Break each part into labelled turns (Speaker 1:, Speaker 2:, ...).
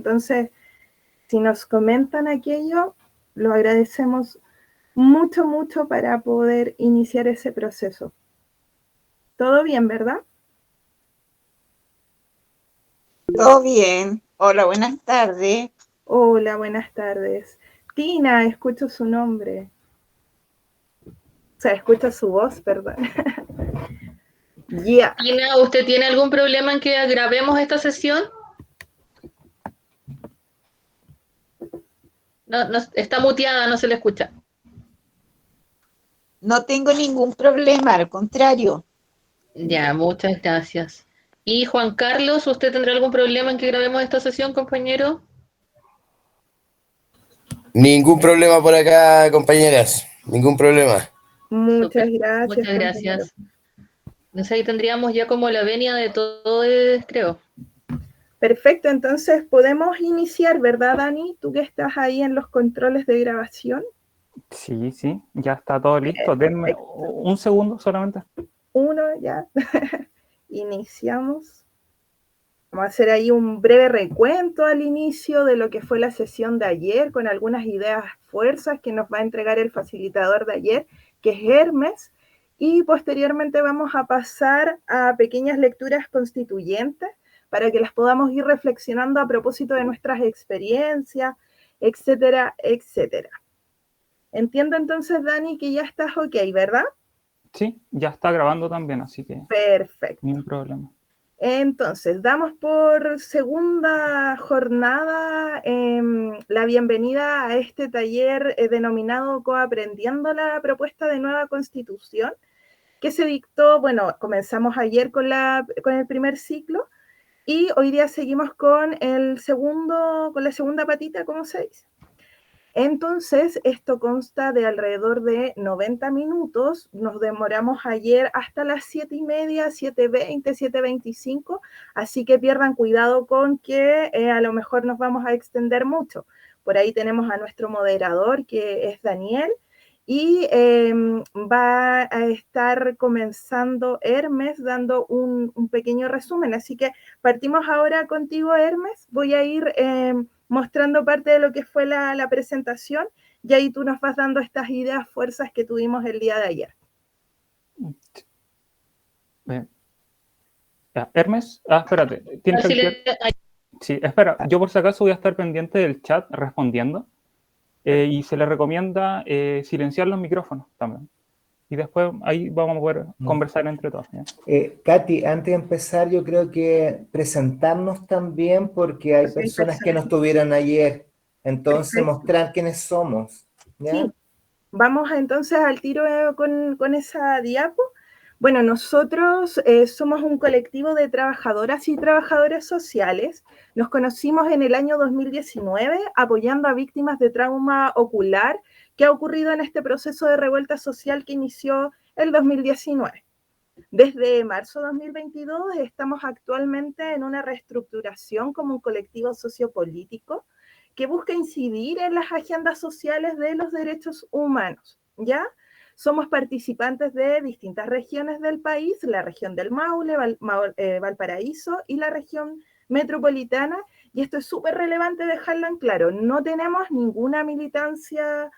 Speaker 1: Entonces, si nos comentan aquello, lo agradecemos mucho, mucho para poder iniciar ese proceso. ¿Todo bien, verdad?
Speaker 2: Todo bien. Hola, buenas tardes.
Speaker 1: Hola, buenas tardes. Tina, escucho su nombre. O sea, escucho su voz, perdón. Ya.
Speaker 3: Tina, ¿usted tiene algún problema en que grabemos esta sesión? No, está muteada, no se le escucha.
Speaker 2: No tengo ningún problema, al contrario.
Speaker 3: Ya, muchas gracias. Y Juan Carlos, ¿usted tendrá algún problema en que grabemos esta sesión, compañero?
Speaker 4: Ningún problema por acá, compañeras. Ningún problema.
Speaker 1: Muchas
Speaker 3: Súper,
Speaker 1: gracias,
Speaker 3: muchas
Speaker 1: compañero.
Speaker 3: gracias. Entonces ahí tendríamos ya como la venia de todo, creo.
Speaker 1: Perfecto, entonces podemos iniciar, ¿verdad, Dani? Tú que estás ahí en los controles de grabación.
Speaker 5: Sí, sí, ya está todo listo. Denme
Speaker 1: Perfecto.
Speaker 5: un segundo solamente.
Speaker 1: Uno, ya. Iniciamos. Vamos a hacer ahí un breve recuento al inicio de lo que fue la sesión de ayer, con algunas ideas fuerzas que nos va a entregar el facilitador de ayer, que es Hermes, y posteriormente vamos a pasar a pequeñas lecturas constituyentes para que las podamos ir reflexionando a propósito de nuestras experiencias, etcétera, etcétera. Entiendo entonces, Dani, que ya estás ok, ¿verdad?
Speaker 5: Sí, ya está grabando también, así que
Speaker 1: Perfecto.
Speaker 5: ningún problema.
Speaker 1: Entonces, damos por segunda jornada la bienvenida a este taller denominado Coaprendiendo la propuesta de nueva constitución, que se dictó, bueno, comenzamos ayer con el primer ciclo y hoy día seguimos con la segunda patita, ¿cómo se dice? Entonces, esto consta de alrededor de 90 minutos. Nos demoramos ayer hasta las 7:30, 7:20, 7:25, así que pierdan cuidado con que a lo mejor nos vamos a extender mucho. Por ahí tenemos a nuestro moderador, que es Daniel, y va a estar comenzando Hermes dando un pequeño resumen. Así que partimos ahora contigo, Hermes. Voy a ir mostrando parte de lo que fue la presentación y ahí tú nos vas dando estas ideas, fuerzas que tuvimos el día de ayer.
Speaker 5: Bien. Ya, Hermes, espérate, tienes que activar. Sí, espera, yo por si acaso voy a estar pendiente del chat respondiendo y se le recomienda silenciar los micrófonos también. Y después ahí vamos a poder conversar entre todos.
Speaker 6: Katy, antes de empezar, yo creo que presentarnos también, porque hay personas que no estuvieron ayer, entonces mostrar quiénes somos. ¿Ya?
Speaker 1: Sí, vamos entonces al tiro con esa diapo. Bueno, nosotros somos un colectivo de trabajadoras y trabajadores sociales. Nos conocimos en el año 2019 apoyando a víctimas de trauma ocular que ha ocurrido en este proceso de revuelta social que inició el 2019. Desde marzo de 2022 estamos actualmente en una reestructuración como un colectivo sociopolítico que busca incidir en las agendas sociales de los derechos humanos, ¿ya? Somos participantes de distintas regiones del país, la región del Maule, Valparaíso y la región metropolitana, y esto es súper relevante dejarlo en claro, no tenemos ninguna militancia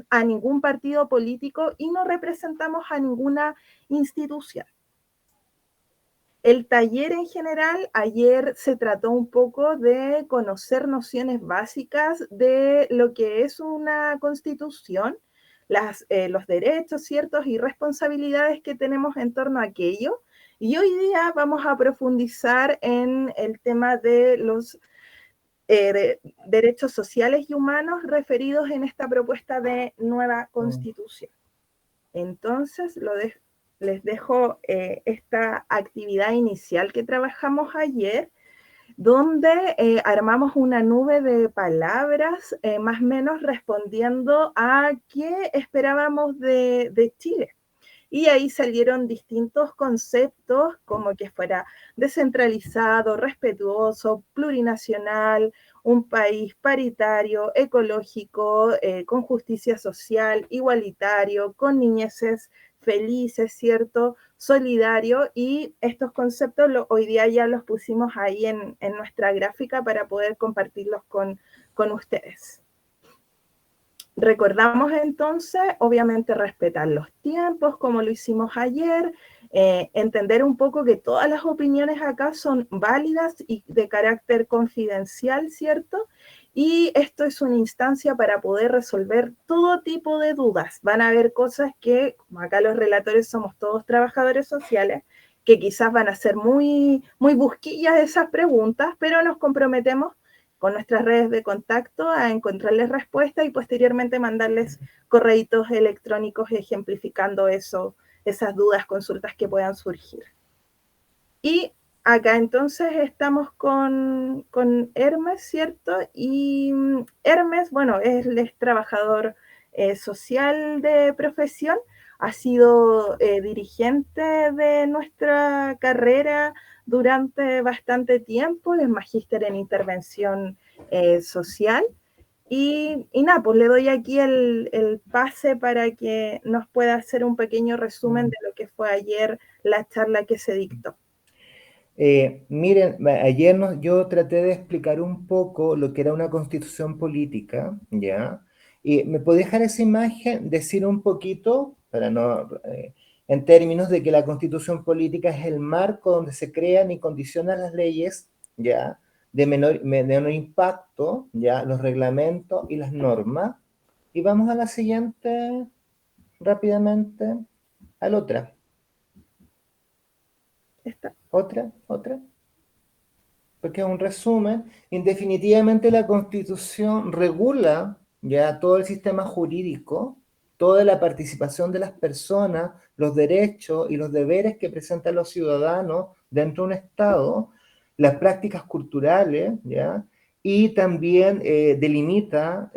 Speaker 1: a ningún partido político y no representamos a ninguna institución. El taller en general, ayer se trató un poco de conocer nociones básicas de lo que es una constitución, los derechos, ciertos y responsabilidades que tenemos en torno a aquello. Y hoy día vamos a profundizar en el tema de los derechos sociales y humanos referidos en esta propuesta de nueva constitución. Entonces, les dejo esta actividad inicial que trabajamos ayer, donde armamos una nube de palabras, más o menos respondiendo a qué esperábamos de Chile. Y ahí salieron distintos conceptos, como que fuera descentralizado, respetuoso, plurinacional, un país paritario, ecológico, con justicia social, igualitario, con niñeces feliz, es cierto, solidario, y estos conceptos hoy día ya los pusimos ahí en nuestra gráfica para poder compartirlos con ustedes. Recordamos entonces, obviamente, respetar los tiempos, como lo hicimos ayer, entender un poco que todas las opiniones acá son válidas y de carácter confidencial, ¿cierto? Y esto es una instancia para poder resolver todo tipo de dudas. Van a haber cosas que, como acá los relatores somos todos trabajadores sociales, que quizás van a ser muy, muy busquillas esas preguntas, pero nos comprometemos con nuestras redes de contacto a encontrarles respuesta y posteriormente mandarles correitos electrónicos ejemplificando eso, esas dudas, consultas que puedan surgir. Y acá entonces estamos con Hermes, ¿cierto? Y Hermes, bueno, él es trabajador social de profesión, ha sido dirigente de nuestra carrera durante bastante tiempo, es magíster en intervención social. Y nada, pues le doy aquí el pase para que nos pueda hacer un pequeño resumen de lo que fue ayer la charla que se dictó.
Speaker 6: Miren, ayer yo traté de explicar un poco lo que era una constitución política, ¿ya? Y me puede dejar esa imagen, decir un poquito, para no, en términos de que la constitución política es el marco donde se crean y condicionan las leyes, ¿ya? De menor impacto, ¿ya? Los reglamentos y las normas. Y vamos a la siguiente, rápidamente, a la otra.
Speaker 1: Esta.
Speaker 6: Otra, porque es un resumen. Indefinitivamente la Constitución regula ya todo el sistema jurídico, toda la participación de las personas, los derechos y los deberes que presentan los ciudadanos dentro de un Estado, las prácticas culturales, ¿ya? Y también delimita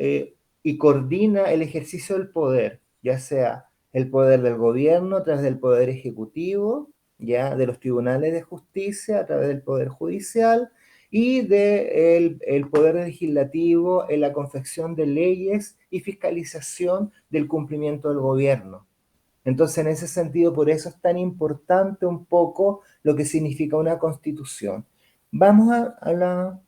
Speaker 6: y coordina el ejercicio del poder, ya sea el poder del gobierno a través del poder ejecutivo, ya de los tribunales de justicia a través del poder judicial y del poder legislativo en la confección de leyes y fiscalización del cumplimiento del gobierno. Entonces, en ese sentido, por eso es tan importante un poco lo que significa una constitución. Vamos a la...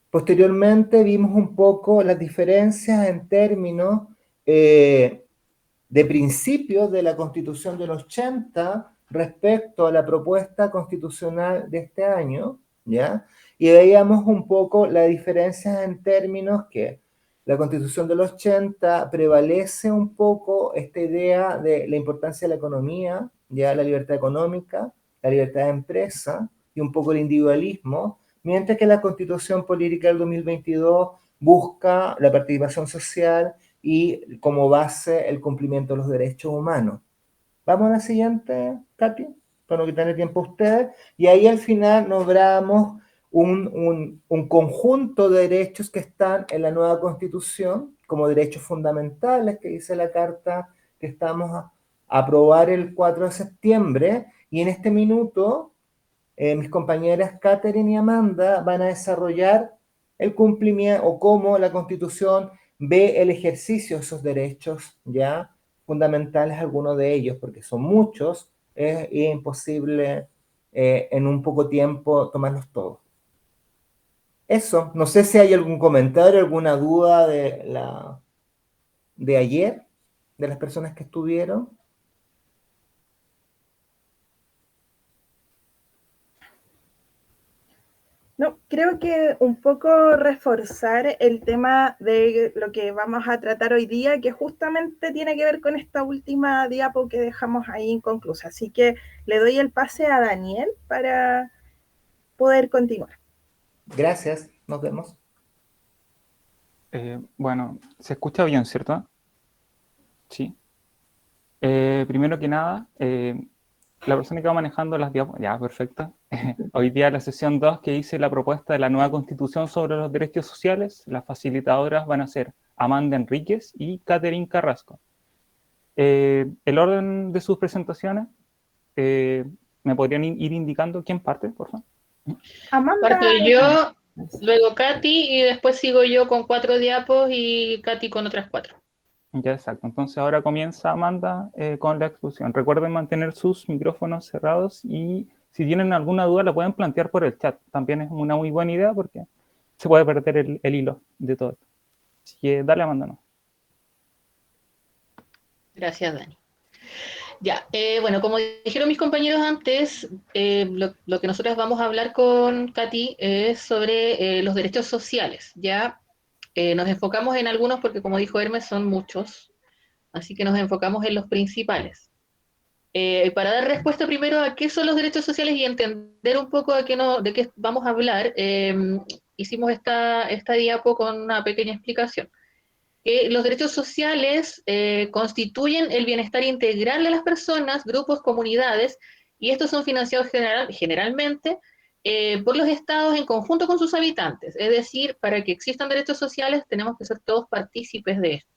Speaker 6: Posteriormente vimos un poco las diferencias en términos de principios de la Constitución del 80 respecto a la propuesta constitucional de este año, ¿ya? Y veíamos un poco las diferencias en términos que la Constitución del 80 prevalece un poco esta idea de la importancia de la economía, ya la libertad económica, la libertad de empresa y un poco el individualismo, mientras que la Constitución política del 2022 busca la participación social y como base el cumplimiento de los derechos humanos. Vamos a la siguiente, Katy, para no quitarle tiempo a ustedes. Y ahí al final nombramos un conjunto de derechos que están en la nueva Constitución como derechos fundamentales, que dice la carta que estamos a aprobar el 4 de septiembre. Y en este minuto, mis compañeras Catherine y Amanda van a desarrollar el cumplimiento o cómo la Constitución ve el ejercicio de esos derechos ya fundamentales, algunos de ellos, porque son muchos, es imposible en un poco tiempo tomarlos todos. Eso, no sé si hay algún comentario, alguna duda de ayer, de las personas que estuvieron.
Speaker 1: No, creo que un poco reforzar el tema de lo que vamos a tratar hoy día, que justamente tiene que ver con esta última diapo que dejamos ahí inconclusa. Así que le doy el pase a Daniel para poder continuar.
Speaker 6: Gracias, nos vemos.
Speaker 5: Bueno, se escucha bien, ¿cierto? Sí. Primero que nada, la persona que va manejando las diapositivas, ya, perfecto. Hoy día la sesión 2 que hice la propuesta de la nueva Constitución sobre los derechos sociales, las facilitadoras van a ser Amanda Enríquez y Catherine Carrasco. El orden de sus presentaciones, ¿me podrían ir indicando quién parte, por favor?
Speaker 1: Amanda.
Speaker 3: Parto yo, luego Katy, y después sigo yo con 4 diapos y Katy con otras 4.
Speaker 5: Ya, exacto. Entonces ahora comienza Amanda con la exposición. Recuerden mantener sus micrófonos cerrados y si tienen alguna duda la pueden plantear por el chat. También es una muy buena idea porque se puede perder el hilo de todo esto. Así que dale, Amanda, ¿no?
Speaker 3: Gracias, Dani. Ya, bueno, como dijeron mis compañeros antes, lo que nosotros vamos a hablar con Katy es sobre los derechos sociales. Ya nos enfocamos en algunos porque, como dijo Hermes, son muchos, así que nos enfocamos en los principales. Para dar respuesta primero a qué son los derechos sociales y entender un poco de qué vamos a hablar, hicimos esta diapo con una pequeña explicación. Que los derechos sociales constituyen el bienestar integral de las personas, grupos, comunidades, y estos son financiados generalmente por los estados en conjunto con sus habitantes. Es decir, para que existan derechos sociales tenemos que ser todos partícipes de esto.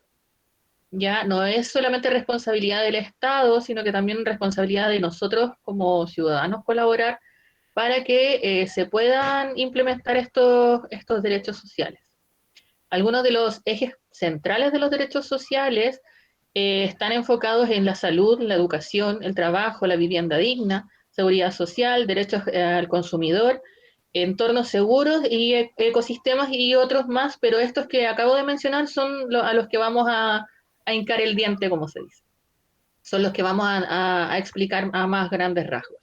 Speaker 3: Ya no es solamente responsabilidad del Estado, sino que también responsabilidad de nosotros como ciudadanos colaborar para que se puedan implementar estos derechos sociales. Algunos de los ejes centrales de los derechos sociales están enfocados en la salud, la educación, el trabajo, la vivienda digna, seguridad social, derechos al consumidor, entornos seguros y ecosistemas y otros más, pero estos que acabo de mencionar son a los que vamos a hincar el diente, como se dice. Son los que vamos a explicar a más grandes rasgos.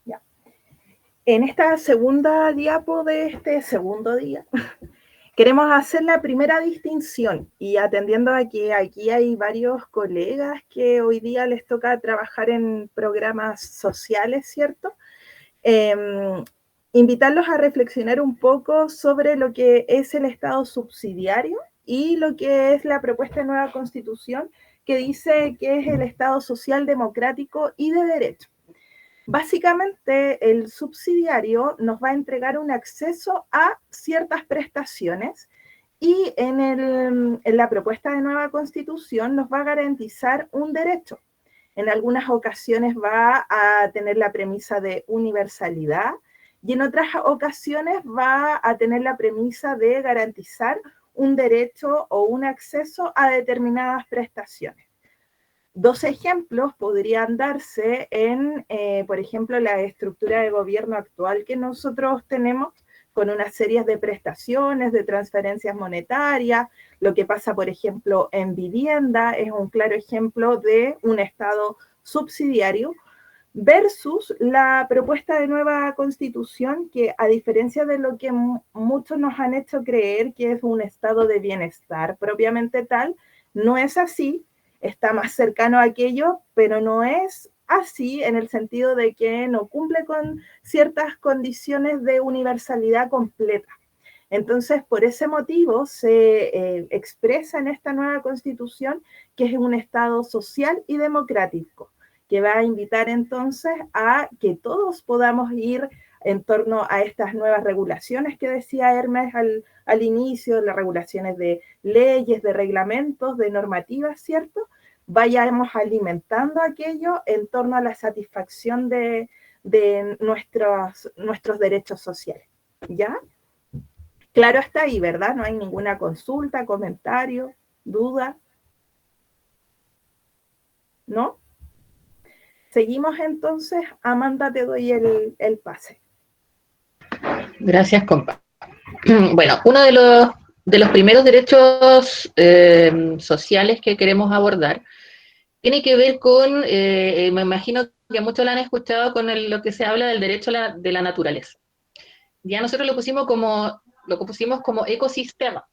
Speaker 1: Ya. En esta segunda diapo de este segundo día, queremos hacer la primera distinción y atendiendo a que aquí hay varios colegas que hoy día les toca trabajar en programas sociales, ¿cierto? Invitarlos a reflexionar un poco sobre lo que es el Estado subsidiario y lo que es la propuesta de nueva Constitución que dice que es el Estado social, democrático y de derecho. Básicamente, el subsidiario nos va a entregar un acceso a ciertas prestaciones y en la propuesta de nueva Constitución nos va a garantizar un derecho. En algunas ocasiones va a tener la premisa de universalidad y en otras ocasiones va a tener la premisa de garantizar un derecho o un acceso a determinadas prestaciones. Dos ejemplos podrían darse en, por ejemplo, la estructura de gobierno actual que nosotros tenemos con una serie de prestaciones, de transferencias monetarias. Lo que pasa, por ejemplo, en vivienda es un claro ejemplo de un Estado subsidiario versus la propuesta de nueva Constitución que, a diferencia de lo que muchos nos han hecho creer que es un estado de bienestar propiamente tal, no es así. Está más cercano a aquello, pero no es así en el sentido de que no cumple con ciertas condiciones de universalidad completa. Entonces, por ese motivo se expresa en esta nueva Constitución que es un Estado social y democrático, que va a invitar entonces a que todos podamos ir en torno a estas nuevas regulaciones que decía Hermes al inicio, las regulaciones de leyes, de reglamentos, de normativas, ¿cierto? Vayamos alimentando aquello en torno a la satisfacción de nuestros derechos sociales, ¿ya? Claro, hasta ahí, ¿verdad? No hay ninguna consulta, comentario, duda, ¿no? Seguimos entonces. Amanda, te doy el pase.
Speaker 3: Gracias, compa. Bueno, uno de los primeros derechos sociales que queremos abordar tiene que ver con, me imagino que muchos lo han escuchado, con lo que se habla del derecho de la naturaleza. Ya nosotros lo pusimos como ecosistema.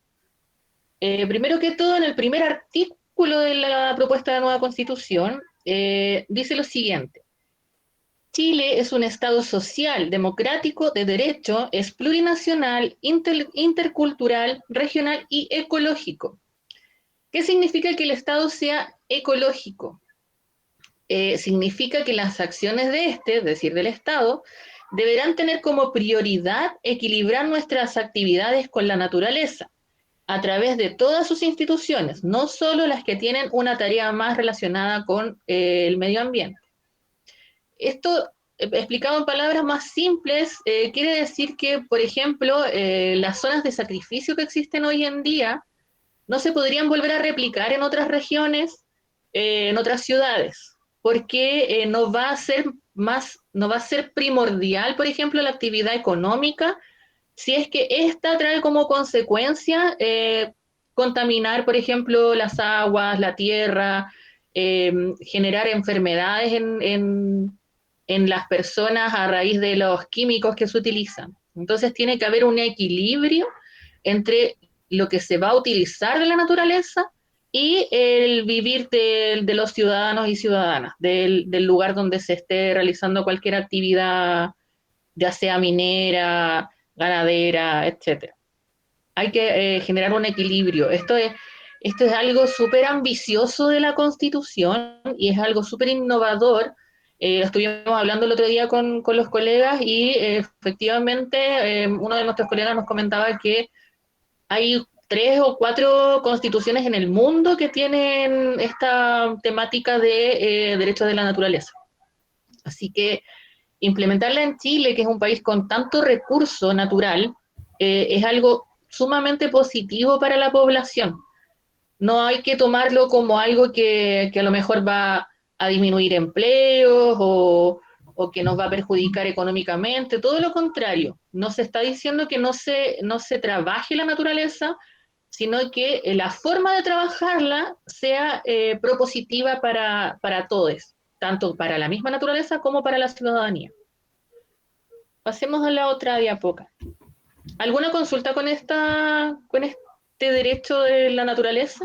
Speaker 3: Primero que todo, en el primer artículo de la propuesta de nueva Constitución, dice lo siguiente: Chile es un Estado social, democrático, de derecho, es plurinacional, intercultural, regional y ecológico. ¿Qué significa que el Estado sea ecológico? Significa que las acciones de es decir, del Estado, deberán tener como prioridad equilibrar nuestras actividades con la naturaleza, a través de todas sus instituciones, no solo las que tienen una tarea más relacionada con el medio ambiente. Esto explicado en palabras más simples, quiere decir que, por ejemplo, las zonas de sacrificio que existen hoy en día no se podrían volver a replicar en otras regiones, en otras ciudades, porque no va a ser primordial, por ejemplo, la actividad económica, si es que esta trae como consecuencia contaminar, por ejemplo, las aguas, la tierra, generar enfermedades en las personas a raíz de los químicos que se utilizan. Entonces tiene que haber un equilibrio entre lo que se va a utilizar de la naturaleza y el vivir de los ciudadanos y ciudadanas, del lugar donde se esté realizando cualquier actividad, ya sea minera, ganadera, etcétera. Hay que generar un equilibrio. Esto es algo súper ambicioso de la Constitución y es algo súper innovador. Estuvimos hablando el otro día con los colegas y efectivamente uno de nuestros colegas nos comentaba que hay 3 o 4 constituciones en el mundo que tienen esta temática de derechos de la naturaleza. Así que implementarla en Chile, que es un país con tanto recurso natural, es algo sumamente positivo para la población. No hay que tomarlo como algo que a lo mejor va a disminuir empleos o que nos va a perjudicar económicamente, todo lo contrario. No se está diciendo que no se trabaje la naturaleza, sino que la forma de trabajarla sea propositiva para todos, tanto para la misma naturaleza como para la ciudadanía. Pasemos a la otra diapoca. ¿Alguna consulta con este derecho de la naturaleza?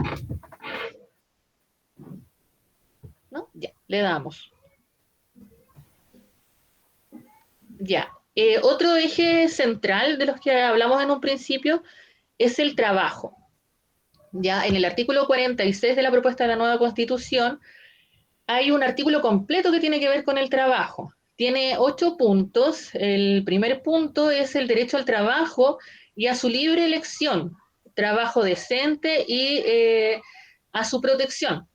Speaker 3: ¿No? Ya, le damos. Ya. Otro eje central de los que hablamos en un principio es el trabajo. Ya en el artículo 46 de la propuesta de la nueva Constitución hay un artículo completo que tiene que ver con el trabajo. Tiene 8 puntos. El primer punto es el derecho al trabajo y a su libre elección, trabajo decente y a su protección.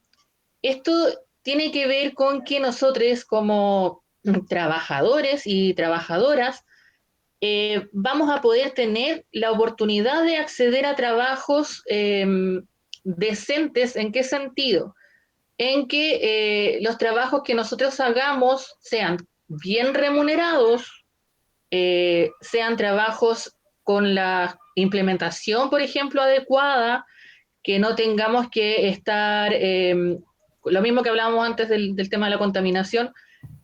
Speaker 3: Esto tiene que ver con que nosotros como trabajadores y trabajadoras vamos a poder tener la oportunidad de acceder a trabajos decentes. ¿En qué sentido? En que los trabajos que nosotros hagamos sean bien remunerados, sean trabajos con la implementación, por ejemplo, adecuada, que no tengamos que estar, lo mismo que hablábamos antes del tema de la contaminación,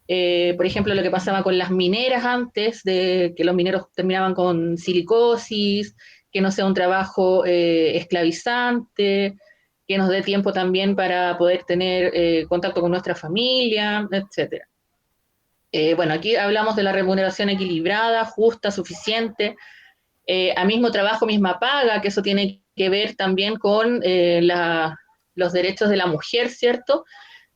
Speaker 3: por ejemplo, lo que pasaba con las mineras antes, de que los mineros terminaban con silicosis, que no sea un trabajo esclavizante, que nos dé tiempo también para poder tener contacto con nuestra familia, etc. Bueno, aquí hablamos de la remuneración equilibrada, justa, suficiente, a mismo trabajo, misma paga, que eso tiene que ver también con los derechos de la mujer, ¿cierto?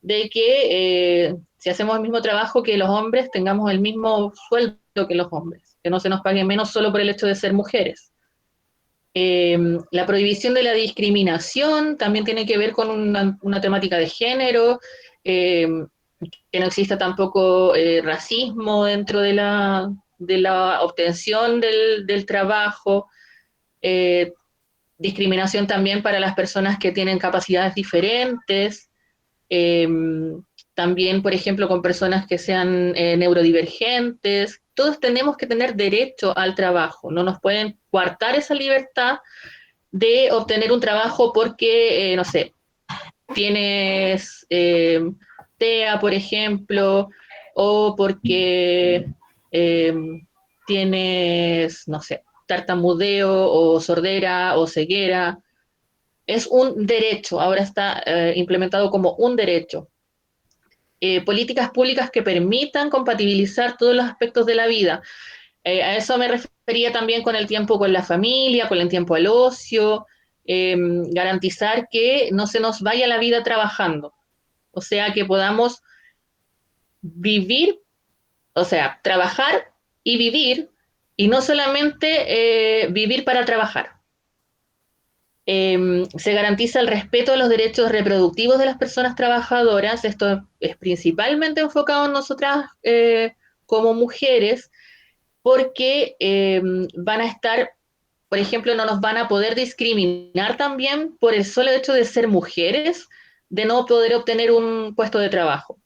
Speaker 3: De que si hacemos el mismo trabajo que los hombres, tengamos el mismo sueldo que los hombres, que no se nos pague menos solo por el hecho de ser mujeres. La prohibición de la discriminación también tiene que ver con una temática de género, que no exista tampoco racismo dentro de la obtención del trabajo, discriminación también para las personas que tienen capacidades diferentes, también, por ejemplo, con personas que sean neurodivergentes. Todos tenemos que tener derecho al trabajo, no nos pueden coartar esa libertad de obtener un trabajo porque, no sé, tienes TEA, por ejemplo, o porque tienes, no sé, tartamudeo o sordera o ceguera. Es un derecho, ahora está implementado como un derecho. Políticas públicas que permitan compatibilizar todos los aspectos de la vida. A eso me refería también con el tiempo con la familia, con el tiempo al ocio, garantizar que no se nos vaya la vida trabajando. O sea, que podamos vivir, o sea, trabajar y vivir, y no solamente vivir para trabajar. Se garantiza el respeto a los derechos reproductivos de las personas trabajadoras. Esto es principalmente enfocado en nosotras como mujeres, porque van a estar, por ejemplo, no nos van a poder discriminar también por el solo hecho de ser mujeres, de no poder obtener un puesto de trabajo,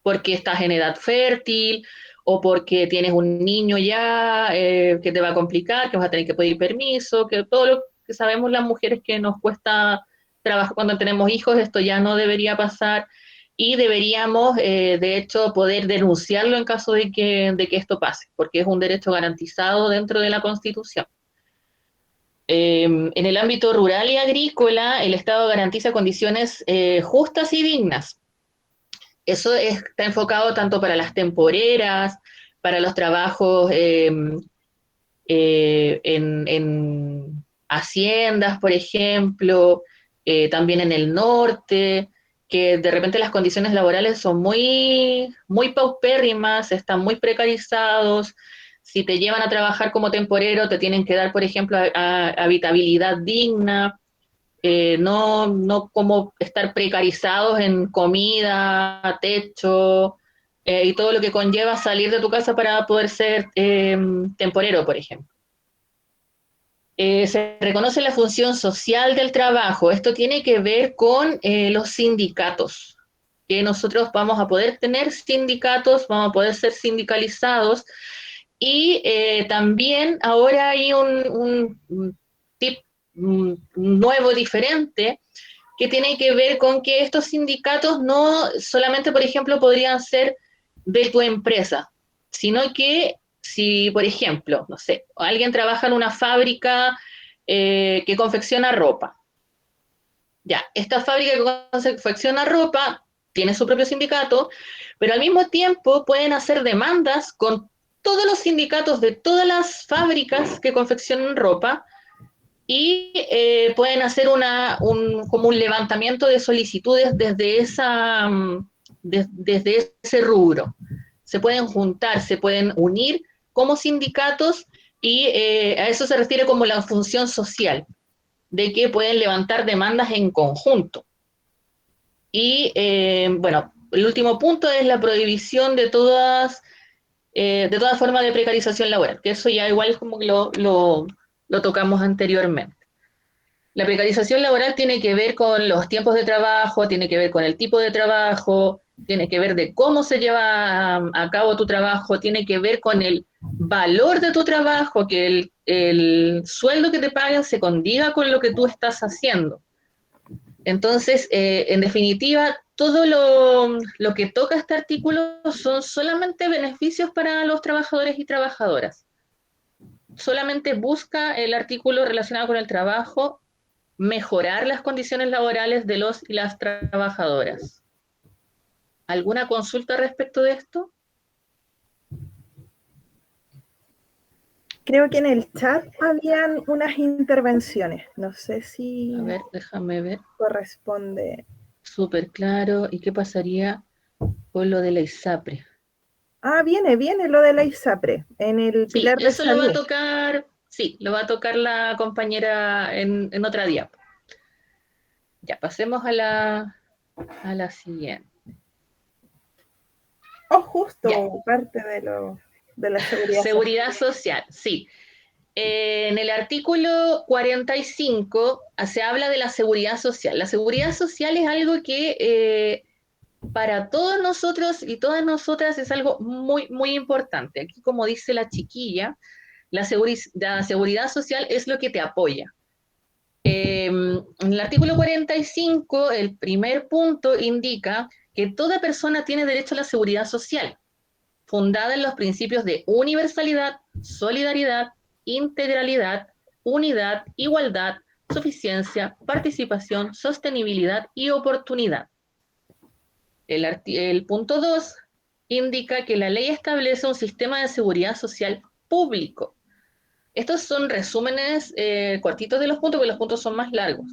Speaker 3: porque estás en edad fértil o porque tienes un niño ya que te va a complicar, que vas a tener que pedir permiso, que todo lo que sabemos las mujeres que nos cuesta trabajo cuando tenemos hijos, esto ya no debería pasar y deberíamos, de hecho, poder denunciarlo en caso de que esto pase, porque es un derecho garantizado dentro de la Constitución. En el ámbito rural y agrícola, el Estado garantiza condiciones justas y dignas. Eso está enfocado tanto para las temporeras, para los trabajos en haciendas, por ejemplo, también en el norte, que de repente las condiciones laborales son muy, muy paupérrimas, están muy precarizados. Si te llevan a trabajar como temporero, te tienen que dar, por ejemplo, habitabilidad digna, no como estar precarizados en comida, techo, y todo lo que conlleva salir de tu casa para poder ser temporero, por ejemplo. Se reconoce la función social del trabajo. Esto tiene que ver con los sindicatos, que nosotros vamos a poder tener sindicatos, vamos a poder ser sindicalizados, y también ahora hay un tip nuevo, diferente, que tiene que ver con que estos sindicatos no solamente, por ejemplo, podrían ser de tu empresa, sino que si, por ejemplo, no sé, alguien trabaja en una fábrica que confecciona ropa, ya, esta fábrica que confecciona ropa tiene su propio sindicato, pero al mismo tiempo pueden hacer demandas con todos los sindicatos de todas las fábricas que confeccionan ropa y pueden hacer como un levantamiento de solicitudes desde ese rubro. Se pueden juntar, se pueden unir como sindicatos y a eso se refiere como la función social, de que pueden levantar demandas en conjunto. Y bueno, el último punto es la prohibición de todas formas de precarización laboral, que eso ya igual como que lo tocamos anteriormente. La precarización laboral tiene que ver con los tiempos de trabajo, tiene que ver con el tipo de trabajo, tiene que ver de cómo se lleva a cabo tu trabajo, tiene que ver con el valor de tu trabajo, que el sueldo que te pagan se condiga con lo que tú estás haciendo. Entonces, en definitiva, todo lo que toca este artículo son solamente beneficios para los trabajadores y trabajadoras. Solamente busca el artículo relacionado con el trabajo mejorar las condiciones laborales de los y las trabajadoras. ¿Alguna consulta respecto de esto?
Speaker 1: Creo que en el chat habían unas intervenciones. No sé si
Speaker 3: A ver, déjame ver.
Speaker 1: corresponde.
Speaker 3: Súper claro. ¿Y qué pasaría con lo de la ISAPRE?
Speaker 1: Ah, viene lo de la ISAPRE, en el
Speaker 3: Sí,
Speaker 1: pilar de
Speaker 3: eso lo va a
Speaker 1: salud.
Speaker 3: tocar, sí, lo va a tocar la compañera en otra diapo. Ya, pasemos a la siguiente.
Speaker 1: Oh, justo,
Speaker 3: Ya.
Speaker 1: parte de la seguridad social.
Speaker 3: Seguridad social, sí. En el artículo 45 se habla de la seguridad social. La seguridad social es algo que para todos nosotros y todas nosotras es algo muy, muy importante. Aquí, como dice la chiquilla, la seguridad social es lo que te apoya. En el artículo 45, el primer punto indica que toda persona tiene derecho a la seguridad social, fundada en los principios de universalidad, solidaridad, integralidad, unidad, igualdad, suficiencia, participación, sostenibilidad y oportunidad. El punto 2 indica que la ley establece un sistema de seguridad social público. Estos son resúmenes cortitos de los puntos, porque los puntos son más largos.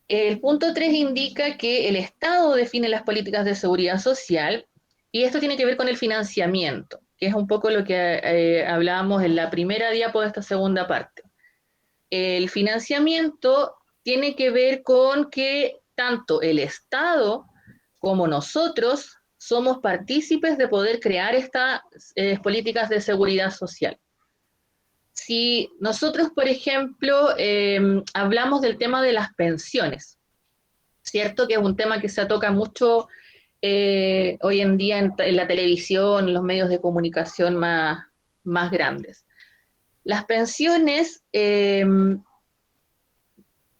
Speaker 3: El punto 3 indica que el Estado define las políticas de seguridad social y esto tiene que ver con el financiamiento, que es un poco lo que hablábamos en la primera diapo de esta segunda parte. El financiamiento tiene que ver con que tanto el Estado como nosotros somos partícipes de poder crear estas políticas de seguridad social. Si nosotros, por ejemplo, hablamos del tema de las pensiones, ¿cierto? Que es un tema que se toca mucho hoy en día en la televisión, en los medios de comunicación más grandes. Las pensiones,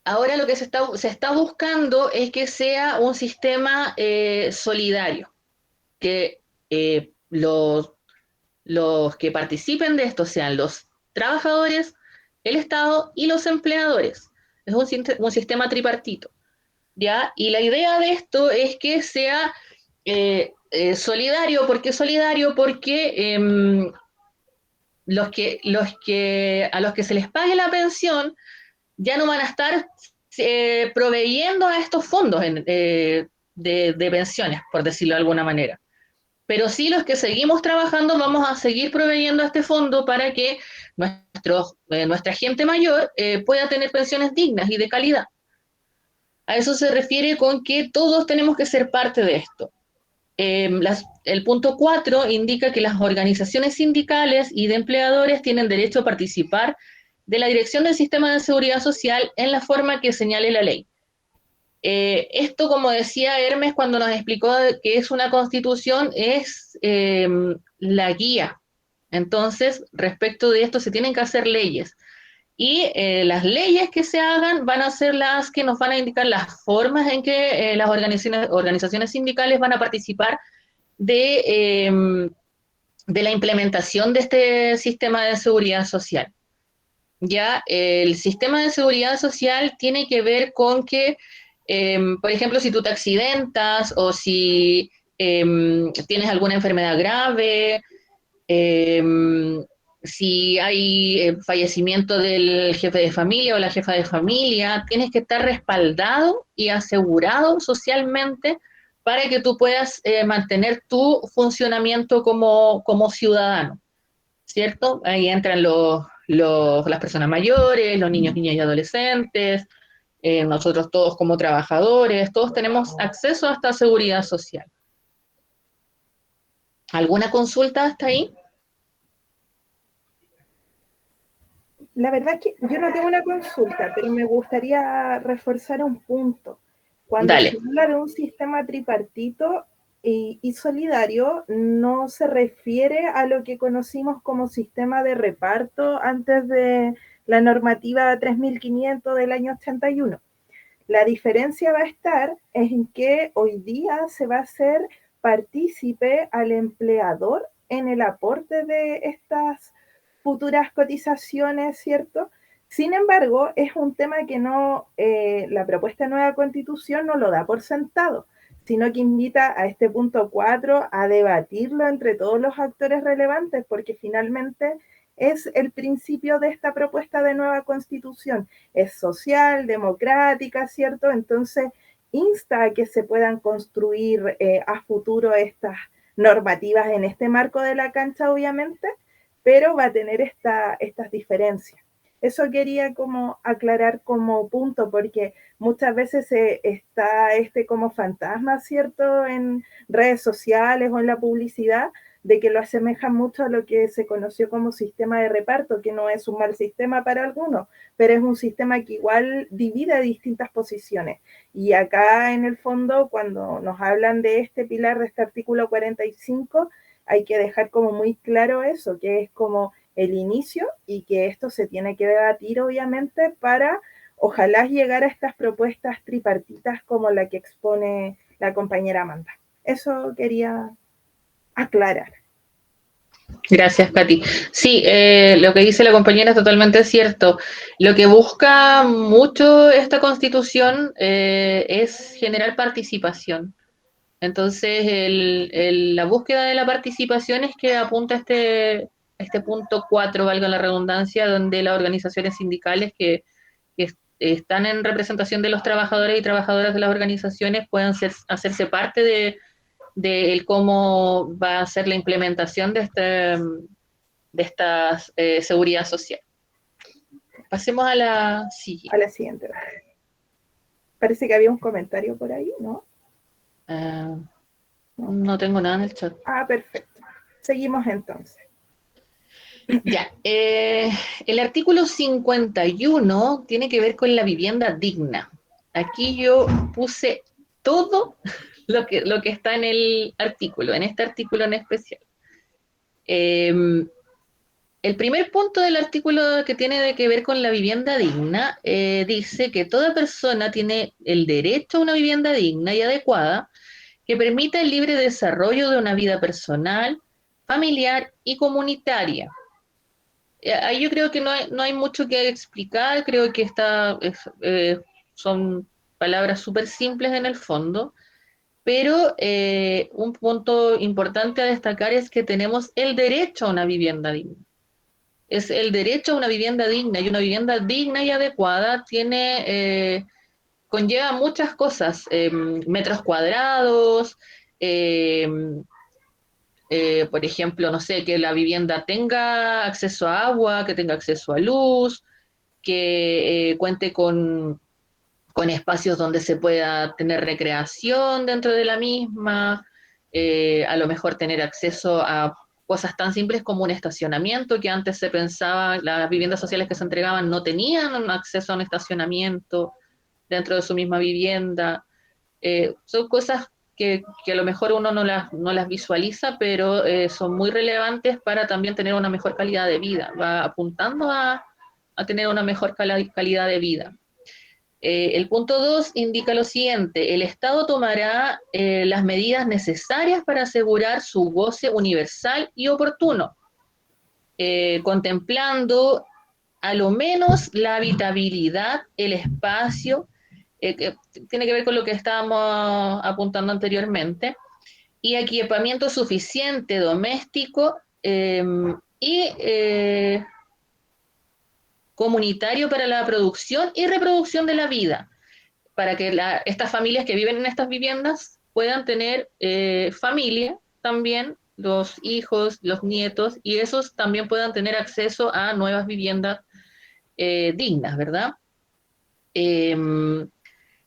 Speaker 3: ahora lo que se está buscando es que sea un sistema solidario, que los que participen de esto sean los trabajadores, el Estado y los empleadores. Es un sistema tripartito, ¿ya? Y la idea de esto es que sea solidario. ¿Por qué solidario? Porque a los que se les pague la pensión ya no van a estar proveyendo a estos fondos de pensiones, por decirlo de alguna manera. Pero sí, los que seguimos trabajando vamos a seguir proveyendo a este fondo para que nuestra gente mayor pueda tener pensiones dignas y de calidad. A eso se refiere con que todos tenemos que ser parte de esto. El punto 4 indica que las organizaciones sindicales y de empleadores tienen derecho a participar de la dirección del sistema de seguridad social en la forma que señale la ley. Esto, como decía Hermes cuando nos explicó que es una constitución, es la guía. Entonces, respecto de esto, se tienen que hacer leyes. Y las leyes que se hagan van a ser las que nos van a indicar las formas en que las organizaciones sindicales van a participar de la implementación de este sistema de seguridad social. Ya, el sistema de seguridad social tiene que ver con que, por ejemplo, si tú te accidentas o si tienes alguna enfermedad grave, si hay fallecimiento del jefe de familia o la jefa de familia, tienes que estar respaldado y asegurado socialmente para que tú puedas mantener tu funcionamiento como ciudadano, ¿cierto? Ahí entran las personas mayores, los niños, niñas y adolescentes, nosotros todos como trabajadores, todos tenemos acceso a esta seguridad social. ¿Alguna consulta hasta ahí?
Speaker 1: La verdad es que yo no tengo una consulta, pero me gustaría reforzar un punto. Cuando
Speaker 3: Dale.
Speaker 1: se habla de un sistema tripartito y solidario, no se refiere a lo que conocimos como sistema de reparto antes de la normativa 3500 del año 81. La diferencia va a estar en que hoy día se va a hacer partícipe al empleador en el aporte de estas futuras cotizaciones, ¿cierto? Sin embargo, es un tema que la propuesta de nueva constitución no lo da por sentado, sino que invita a este punto 4 a debatirlo entre todos los actores relevantes, porque finalmente es el principio de esta propuesta de nueva constitución. Es social, democrática, ¿cierto? Entonces, insta a que se puedan construir a futuro estas normativas en este marco de la cancha, obviamente, pero va a tener estas diferencias. Eso quería como aclarar como punto, porque muchas veces está como fantasma, ¿cierto?, en redes sociales o en la publicidad, de que lo asemejan mucho a lo que se conoció como sistema de reparto, que no es un mal sistema para algunos, pero es un sistema que igual divide distintas posiciones. Y acá en el fondo, cuando nos hablan de este pilar, de este artículo 45, hay que dejar como muy claro eso, que es como el inicio y que esto se tiene que debatir obviamente para ojalá llegar a estas propuestas tripartitas como la que expone la compañera Amanda. Eso quería aclarar.
Speaker 3: Gracias, Katy. Sí, lo que dice la compañera es totalmente cierto. Lo que busca mucho esta constitución es generar participación. Entonces, la búsqueda de la participación es que apunta a este punto 4, valga la redundancia, donde las organizaciones sindicales que están en representación de los trabajadores y trabajadoras de las organizaciones puedan hacerse parte de cómo va a ser la implementación de esta seguridad social. Pasemos a la siguiente.
Speaker 1: A la siguiente. Parece que había un comentario por ahí, ¿no?
Speaker 3: No tengo nada en el chat.
Speaker 1: Ah, perfecto. Seguimos entonces.
Speaker 3: Ya, el artículo 51 tiene que ver con la vivienda digna. Aquí yo puse todo lo que está en el artículo, en este artículo en especial. El primer punto del artículo que tiene que ver con la vivienda digna dice que toda persona tiene el derecho a una vivienda digna y adecuada que permita el libre desarrollo de una vida personal, familiar y comunitaria. Ahí yo creo que no hay mucho que explicar, creo que son palabras súper simples en el fondo, pero un punto importante a destacar es que tenemos el derecho a una vivienda digna. Es el derecho a una vivienda digna, y una vivienda digna y adecuada conlleva muchas cosas, metros cuadrados, eh, por ejemplo, no sé, que la vivienda tenga acceso a agua, que tenga acceso a luz, que cuente con espacios donde se pueda tener recreación dentro de la misma, a lo mejor tener acceso a cosas tan simples como un estacionamiento, que antes se pensaba, las viviendas sociales que se entregaban no tenían acceso a un estacionamiento dentro de su misma vivienda. Son cosas que a lo mejor uno no las visualiza, pero son muy relevantes para también tener una mejor calidad de vida. Va apuntando a tener una mejor calidad de vida. El punto 2 indica lo siguiente: el Estado tomará las medidas necesarias para asegurar su goce universal y oportuno, contemplando a lo menos la habitabilidad, el espacio, que tiene que ver con lo que estábamos apuntando anteriormente, y equipamiento suficiente doméstico y comunitario para la producción y reproducción de la vida, para que estas familias que viven en estas viviendas puedan tener familia también, los hijos, los nietos, y esos también puedan tener acceso a nuevas viviendas dignas, ¿verdad?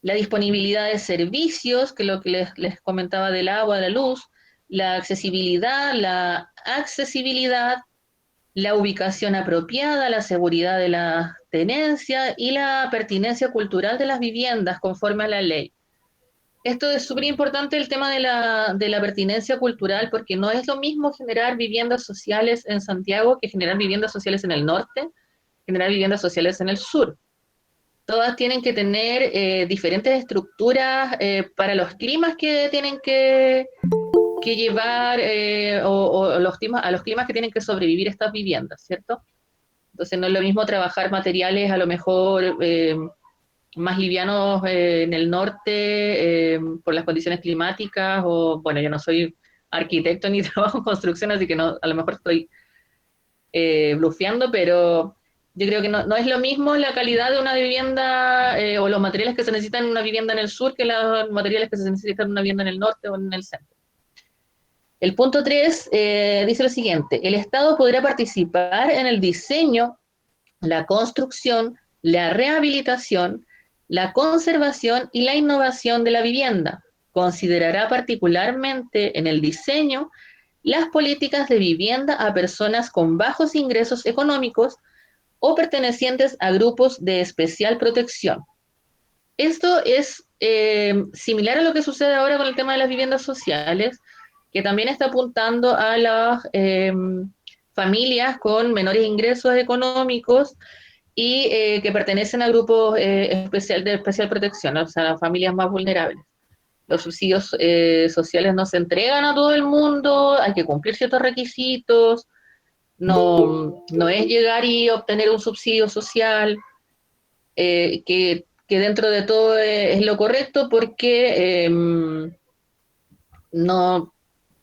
Speaker 3: La disponibilidad de servicios, que es lo que les comentaba del agua, de la luz, la accesibilidad, la ubicación apropiada, la seguridad de la tenencia y la pertinencia cultural de las viviendas conforme a la ley. Esto es súper importante, el tema de la pertinencia cultural, porque no es lo mismo generar viviendas sociales en Santiago que generar viviendas sociales en el norte, generar viviendas sociales en el sur. Todas tienen que tener diferentes estructuras para los climas que tienen que llevar o a los climas que tienen que sobrevivir estas viviendas, ¿cierto? Entonces no es lo mismo trabajar materiales a lo mejor más livianos en el norte por las condiciones climáticas, o bueno, yo no soy arquitecto ni trabajo en construcción, así que no, a lo mejor estoy blufeando, pero yo creo que no es lo mismo la calidad de una vivienda o los materiales que se necesitan en una vivienda en el sur que los materiales que se necesitan en una vivienda en el norte o en el centro. El punto 3 dice lo siguiente: el Estado podrá participar en el diseño, la construcción, la rehabilitación, la conservación y la innovación de la vivienda. Considerará particularmente en el diseño las políticas de vivienda a personas con bajos ingresos económicos o pertenecientes a grupos de especial protección. Esto es similar a lo que sucede ahora con el tema de las viviendas sociales, que también está apuntando a las familias con menores ingresos económicos y que pertenecen a grupos de especial protección, o sea, las familias más vulnerables. Los subsidios sociales no se entregan a todo el mundo, hay que cumplir ciertos requisitos, no es llegar y obtener un subsidio social, que dentro de todo es lo correcto, porque no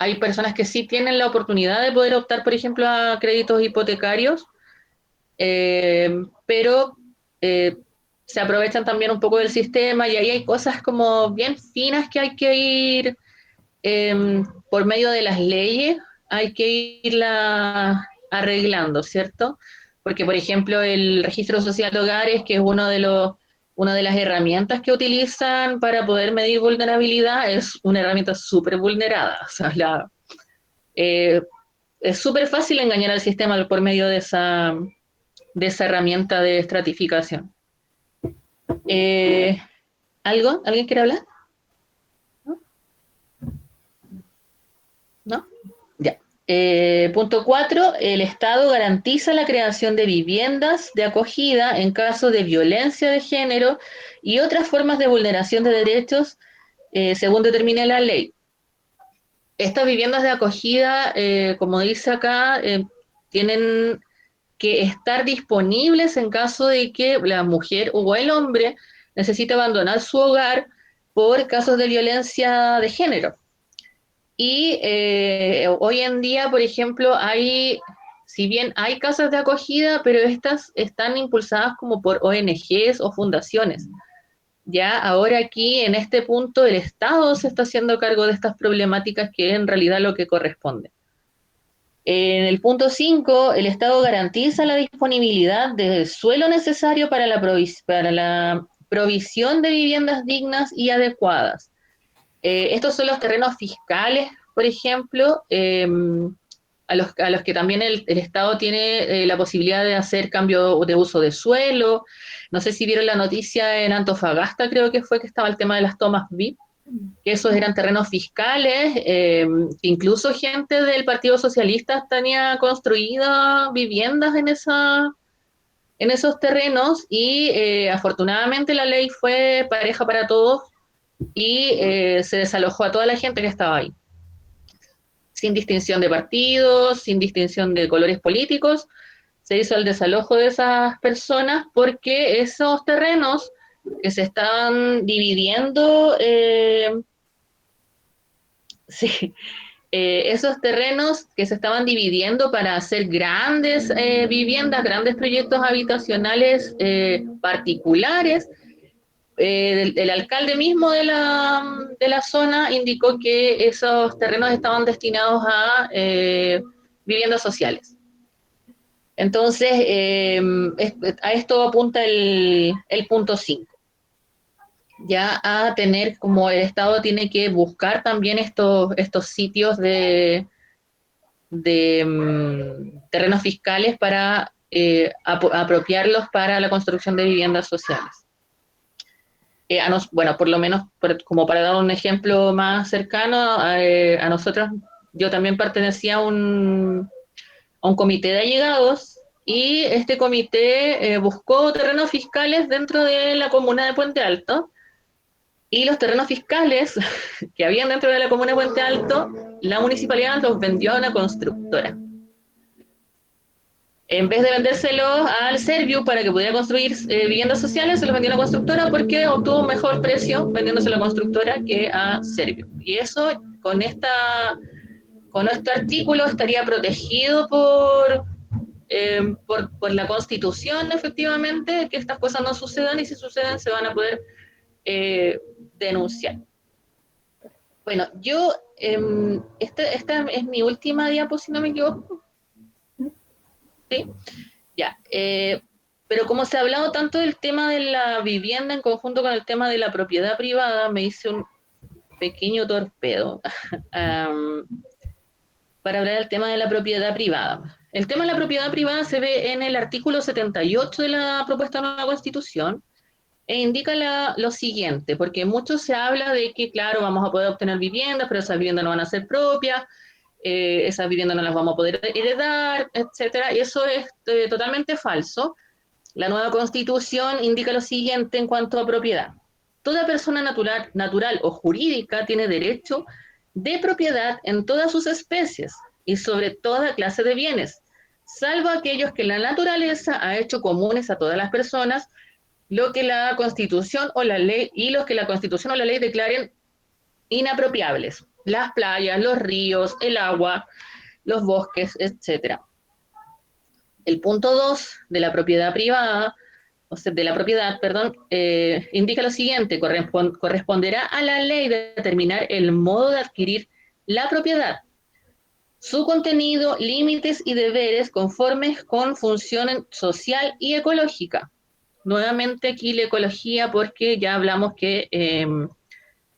Speaker 3: hay personas que sí tienen la oportunidad de poder optar, por ejemplo, a créditos hipotecarios, pero se aprovechan también un poco del sistema, y ahí hay cosas como bien finas que hay que ir por medio de las leyes, hay que irla arreglando, ¿cierto? Porque, por ejemplo, el registro social de hogares, que es una de las herramientas que utilizan para poder medir vulnerabilidad es una herramienta súper vulnerada. O sea, es súper fácil engañar al sistema por medio de esa herramienta de estratificación. ¿Algo? ¿Alguien quiere hablar? ¿No? Ya. Punto 4, el Estado garantiza la creación de viviendas de acogida en caso de violencia de género y otras formas de vulneración de derechos según determine la ley. Estas viviendas de acogida, como dice acá, tienen que estar disponibles en caso de que la mujer o el hombre necesite abandonar su hogar por casos de violencia de género. Y hoy en día, por ejemplo, si bien hay casas de acogida, pero estas están impulsadas como por ONGs o fundaciones. Ya ahora aquí, en este punto, el Estado se está haciendo cargo de estas problemáticas, que es en realidad lo que corresponde. En el punto 5, el Estado garantiza la disponibilidad del suelo necesario para la provisión de viviendas dignas y adecuadas. Estos son los terrenos fiscales, por ejemplo, a los que también el Estado tiene la posibilidad de hacer cambio de uso de suelo. No sé si vieron la noticia en Antofagasta, creo que fue, que estaba el tema de las tomas VIP, que esos eran terrenos fiscales, incluso gente del Partido Socialista tenía construidas viviendas en esos terrenos, y afortunadamente la ley fue pareja para todos, y se desalojó a toda la gente que estaba ahí, sin distinción de partidos, sin distinción de colores políticos. Se hizo el desalojo de esas personas porque esos terrenos que se estaban dividiendo, esos terrenos que se estaban dividiendo para hacer grandes viviendas, grandes proyectos habitacionales particulares, el alcalde mismo de la zona indicó que esos terrenos estaban destinados a viviendas sociales. Entonces, a esto apunta el punto 5. Ya a tener, como el Estado tiene que buscar también estos sitios de terrenos fiscales para apropiarlos para la construcción de viviendas sociales. Bueno, por lo menos, como para dar un ejemplo más cercano, a nosotros, yo también pertenecía a un comité de allegados, y este comité buscó terrenos fiscales dentro de la comuna de Puente Alto, y los terrenos fiscales que habían dentro de la comuna de Puente Alto, la municipalidad los vendió a una constructora. En vez de vendérselos al Serviu para que pudiera construir viviendas sociales, se los vendió a la constructora porque obtuvo un mejor precio vendiéndose a la constructora que a Serviu. Y eso, con este artículo, estaría protegido por la Constitución, efectivamente, que estas cosas no sucedan, y si suceden se van a poder denunciar. Bueno, yo, esta es mi última diapo, si no me equivoco. ¿Sí? Ya. Pero como se ha hablado tanto del tema de la vivienda en conjunto con el tema de la propiedad privada, me hice un pequeño torpedo para hablar del tema de la propiedad privada. El tema de la propiedad privada se ve en el artículo 78 de la propuesta de nueva Constitución, e indica lo siguiente, porque mucho se habla de que, claro, vamos a poder obtener viviendas, pero esas viviendas no van a ser propias, esas viviendas no las vamos a poder heredar, etcétera, y eso es totalmente falso. La nueva Constitución indica lo siguiente en cuanto a propiedad: toda persona natural o jurídica tiene derecho de propiedad en todas sus especies y sobre toda clase de bienes, salvo aquellos que la naturaleza ha hecho comunes a todas las personas, lo que la Constitución o la ley declaren inapropiables: las playas, los ríos, el agua, los bosques, etc. El punto 2 de la propiedad privada, indica lo siguiente: corresponderá a la ley determinar el modo de adquirir la propiedad, su contenido, límites y deberes conformes con función social y ecológica, nuevamente aquí la ecología, porque ya hablamos que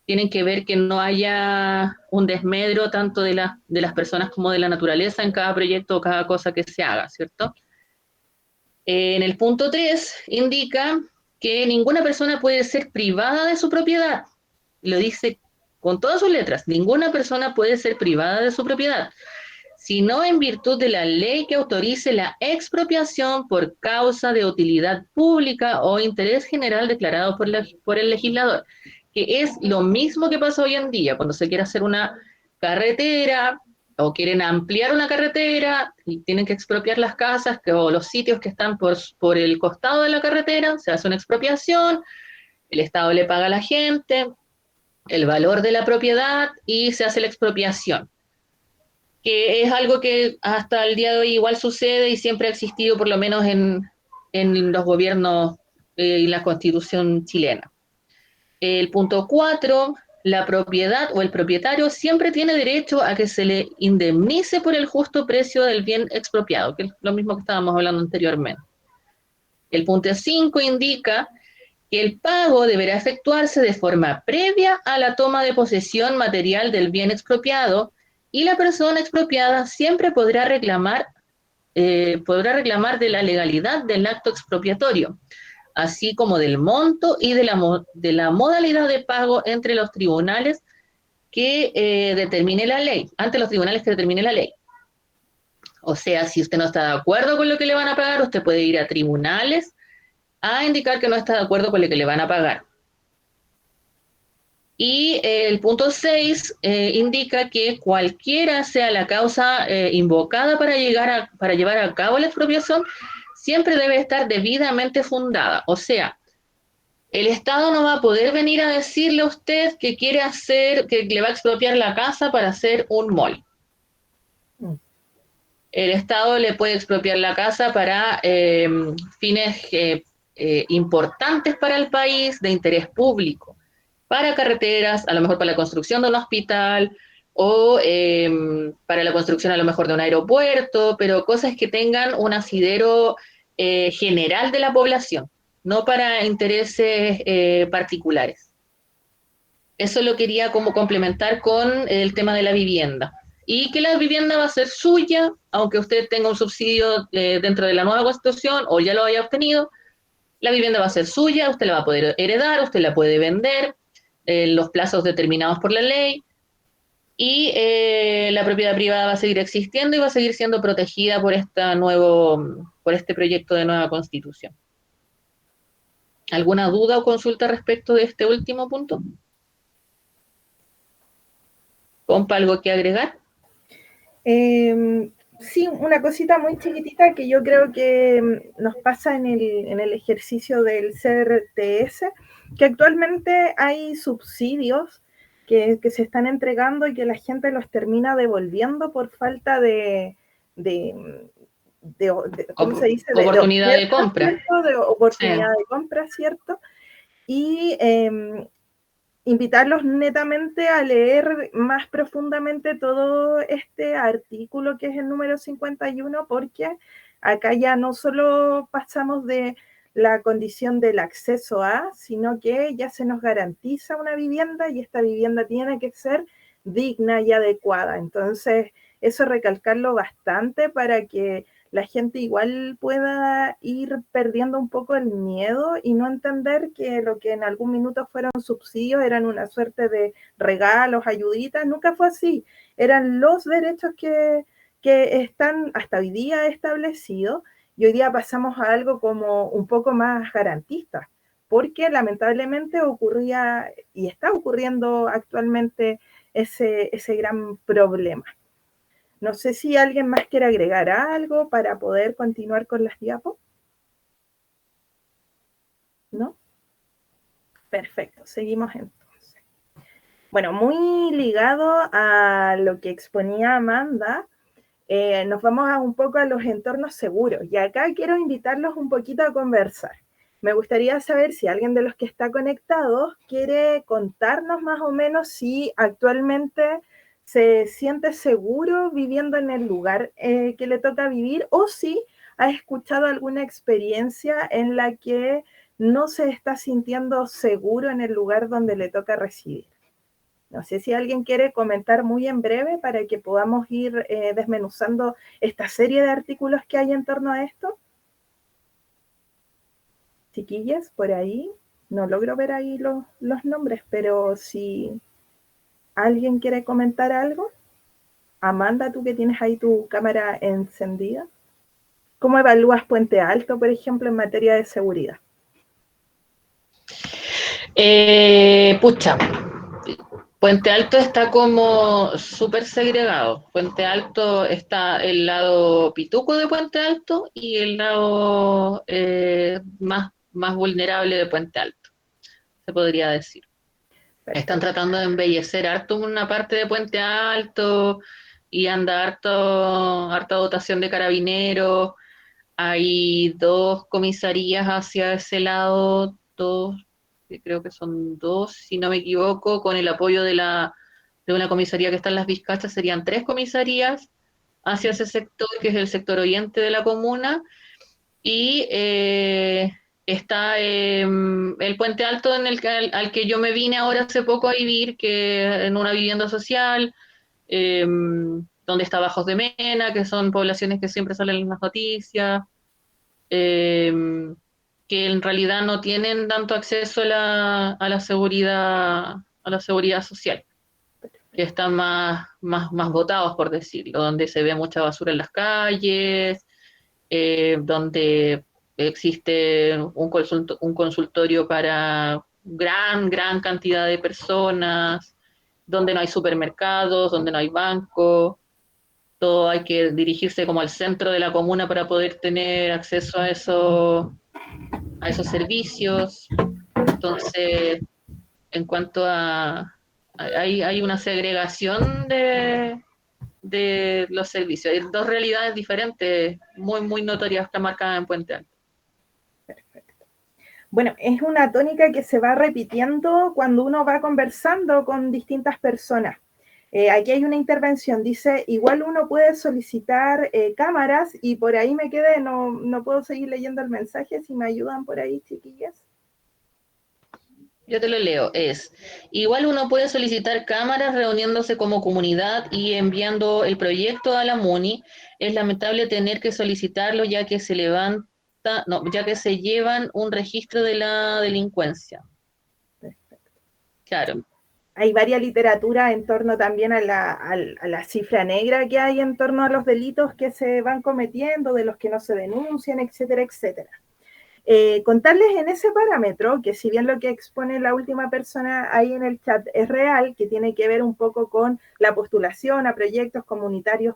Speaker 3: tienen que ver que no haya un desmedro tanto de las personas como de la naturaleza en cada proyecto o cada cosa que se haga, ¿cierto? En el punto 3 indica que ninguna persona puede ser privada de su propiedad. Lo dice con todas sus letras, ninguna persona puede ser privada de su propiedad, sino en virtud de la ley que autorice la expropiación por causa de utilidad pública o interés general declarado por el legislador, que es lo mismo que pasa hoy en día, cuando se quiere hacer una carretera o quieren ampliar una carretera y tienen que expropiar las casas o los sitios que están por el costado de la carretera, se hace una expropiación, el Estado le paga a la gente el valor de la propiedad y se hace la expropiación, que es algo que hasta el día de hoy igual sucede y siempre ha existido, por lo menos en los gobiernos y la Constitución chilena. El punto 4, la propiedad o el propietario siempre tiene derecho a que se le indemnice por el justo precio del bien expropiado, que es lo mismo que estábamos hablando anteriormente. El punto 5 indica que el pago deberá efectuarse de forma previa a la toma de posesión material del bien expropiado y la persona expropiada siempre podrá reclamar de la legalidad del acto expropiatorio, así como del monto y de la modalidad de pago entre los tribunales que determine la ley, ante los tribunales que determine la ley. O sea, si usted no está de acuerdo con lo que le van a pagar, usted puede ir a tribunales a indicar que no está de acuerdo con lo que le van a pagar. Y el punto 6 indica que cualquiera sea la causa invocada para llevar a cabo la expropiación, siempre debe estar debidamente fundada. O sea, el Estado no va a poder venir a decirle a usted que quiere hacer, que le va a expropiar la casa para hacer un mall. El Estado le puede expropiar la casa para fines importantes para el país, de interés público, para carreteras, a lo mejor para la construcción de un hospital o para la construcción a lo mejor de un aeropuerto, pero cosas que tengan un asidero general de la población, no para intereses particulares. Eso lo quería como complementar con el tema de la vivienda. Y que la vivienda va a ser suya, aunque usted tenga un subsidio dentro de la nueva Constitución o ya lo haya obtenido, la vivienda va a ser suya, usted la va a poder heredar, usted la puede vender en los plazos determinados por la ley, y la propiedad privada va a seguir existiendo y va a seguir siendo protegida por este proyecto de nueva Constitución. ¿Alguna duda o consulta respecto de este último punto? ¿Compa, algo que agregar?
Speaker 1: Sí, una cosita muy chiquitita que yo creo que nos pasa en el ejercicio del CRTS, que actualmente hay subsidios que se están entregando y que la gente los termina devolviendo por falta de ¿cómo se dice?
Speaker 3: Oportunidad de compra.
Speaker 1: ¿Cierto? De oportunidad de compra, ¿cierto? Y invitarlos netamente a leer más profundamente todo este artículo que es el número 51, porque acá ya no solo pasamos de la condición del acceso a, sino que ya se nos garantiza una vivienda y esta vivienda tiene que ser digna y adecuada. Entonces, eso recalcarlo bastante para que la gente igual pueda ir perdiendo un poco el miedo y no entender que lo que en algún minuto fueron subsidios eran una suerte de regalos, ayuditas. Nunca fue así. Eran los derechos que están hasta hoy día establecidos, y hoy día pasamos a algo como un poco más garantista, porque lamentablemente ocurría y está ocurriendo actualmente ese gran problema. No sé si alguien más quiere agregar algo para poder continuar con las diapos. ¿No? Perfecto, seguimos entonces. Bueno, muy ligado a lo que exponía Amanda, nos vamos un poco a los entornos seguros. Y acá quiero invitarlos un poquito a conversar. Me gustaría saber si alguien de los que está conectado quiere contarnos más o menos si actualmente se siente seguro viviendo en el lugar que le toca vivir, o si ¿has escuchado alguna experiencia en la que no se está sintiendo seguro en el lugar donde le toca residir? No sé si alguien quiere comentar muy en breve para que podamos ir desmenuzando esta serie de artículos que hay en torno a esto. Chiquillas, por ahí, no logro ver ahí los nombres, pero si alguien quiere comentar algo. Amanda, tú que tienes ahí tu cámara encendida, ¿cómo evalúas Puente Alto, por ejemplo, en materia de seguridad?
Speaker 3: Pucha, Puente Alto está como súper segregado. Puente Alto está el lado pituco de Puente Alto y el lado más vulnerable de Puente Alto, se podría decir. Están tratando de embellecer harto una parte de Puente Alto y anda harta dotación de carabineros. Hay 2 comisarías hacia ese lado, creo que son 2, si no me equivoco, con el apoyo de una comisaría que está en Las Vizcachas, serían 3 comisarías hacia ese sector, que es el sector oriente de la comuna, y está el Puente Alto al que yo me vine ahora hace poco a vivir, que en una vivienda social, donde está Bajos de Mena, que son poblaciones que siempre salen en las noticias, que en realidad no tienen tanto acceso a la seguridad social, que están más botados, por decirlo, donde se ve mucha basura en las calles, donde existe un consultorio para gran cantidad de personas, donde no hay supermercados, donde no hay bancos. Todo hay que dirigirse como al centro de la comuna para poder tener acceso a esos servicios. Entonces, en cuanto hay una segregación de los servicios. Hay 2 realidades diferentes, muy notorias que marcan en Puente Alto.
Speaker 1: Perfecto. Bueno, es una tónica que se va repitiendo cuando uno va conversando con distintas personas. Aquí hay una intervención, dice, igual uno puede solicitar cámaras, y por ahí me quedé, no puedo seguir leyendo el mensaje, si me ayudan por ahí, chiquillas.
Speaker 3: Yo te lo leo, igual uno puede solicitar cámaras reuniéndose como comunidad y enviando el proyecto a la MUNI. Es lamentable tener que solicitarlo ya que ya que se llevan un registro de la delincuencia.
Speaker 1: Perfecto.
Speaker 3: Claro.
Speaker 1: Hay varias literatura en torno también a la cifra negra que hay en torno a los delitos que se van cometiendo, de los que no se denuncian, etcétera, etcétera. Contarles en ese parámetro, que si bien lo que expone la última persona ahí en el chat es real, que tiene que ver un poco con la postulación a proyectos comunitarios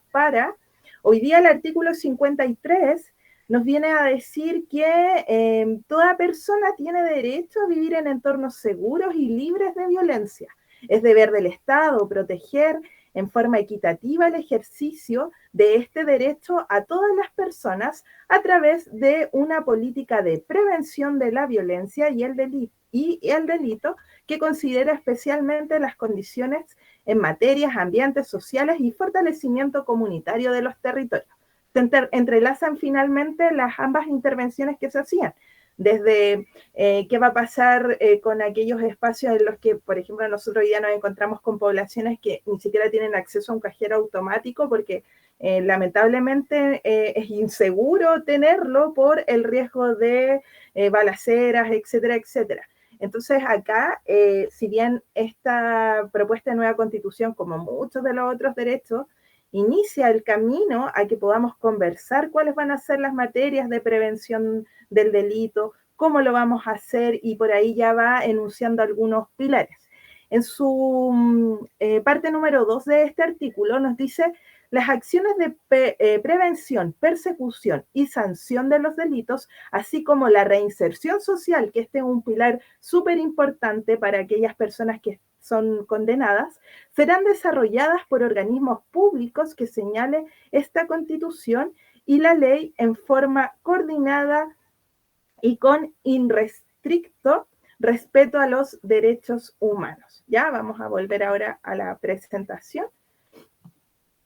Speaker 1: hoy día el artículo 53 nos viene a decir que toda persona tiene derecho a vivir en entornos seguros y libres de violencia. Es deber del Estado proteger en forma equitativa el ejercicio de este derecho a todas las personas a través de una política de prevención de la violencia y el delito que considera especialmente las condiciones en materias, ambientes sociales y fortalecimiento comunitario de los territorios. Se entrelazan finalmente las ambas intervenciones que se hacían, desde qué va a pasar con aquellos espacios en los que, por ejemplo, nosotros hoy día nos encontramos con poblaciones que ni siquiera tienen acceso a un cajero automático porque lamentablemente es inseguro tenerlo por el riesgo de balaceras, etcétera, etcétera. Entonces acá, si bien esta propuesta de nueva constitución, como muchos de los otros derechos, inicia el camino a que podamos conversar cuáles van a ser las materias de prevención del delito, cómo lo vamos a hacer, y por ahí ya va enunciando algunos pilares. En su parte número 2 de este artículo nos dice: las acciones de prevención, persecución y sanción de los delitos, así como la reinserción social, que este es un pilar súper importante para aquellas personas que son condenadas, serán desarrolladas por organismos públicos que señale esta Constitución y la ley en forma coordinada y con irrestricto respeto a los derechos humanos. Ya vamos a volver ahora a la presentación.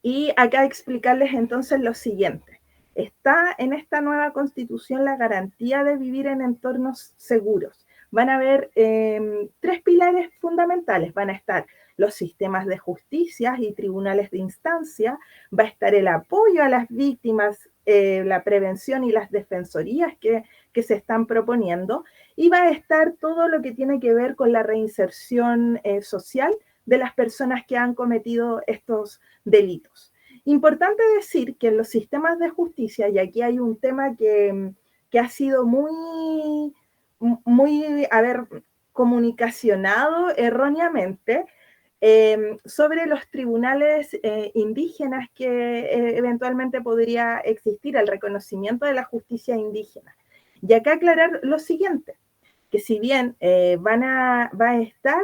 Speaker 1: Y acá explicarles entonces lo siguiente. Está en esta nueva constitución la garantía de vivir en entornos seguros. Van a haber 3 pilares fundamentales. Van a estar los sistemas de justicia y tribunales de instancia, va a estar el apoyo a las víctimas, la prevención y las defensorías que se están proponiendo, y va a estar todo lo que tiene que ver con la reinserción social de las personas que han cometido estos delitos. Importante decir que en los sistemas de justicia, y aquí hay un tema que ha sido muy, comunicacionado erróneamente, sobre los tribunales indígenas que eventualmente podría existir, el reconocimiento de la justicia indígena. Y acá aclarar lo siguiente, que si bien va a estar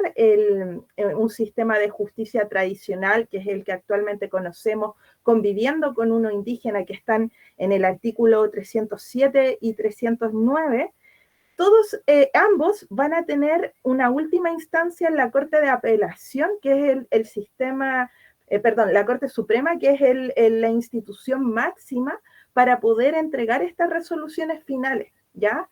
Speaker 1: un sistema de justicia tradicional, que es el que actualmente conocemos, conviviendo con uno indígena, que están en el artículo 307 y 309, todos, ambos van a tener una última instancia en la Corte de Apelación, que es el sistema, la Corte Suprema, que es la institución máxima para poder entregar estas resoluciones finales, ¿ya?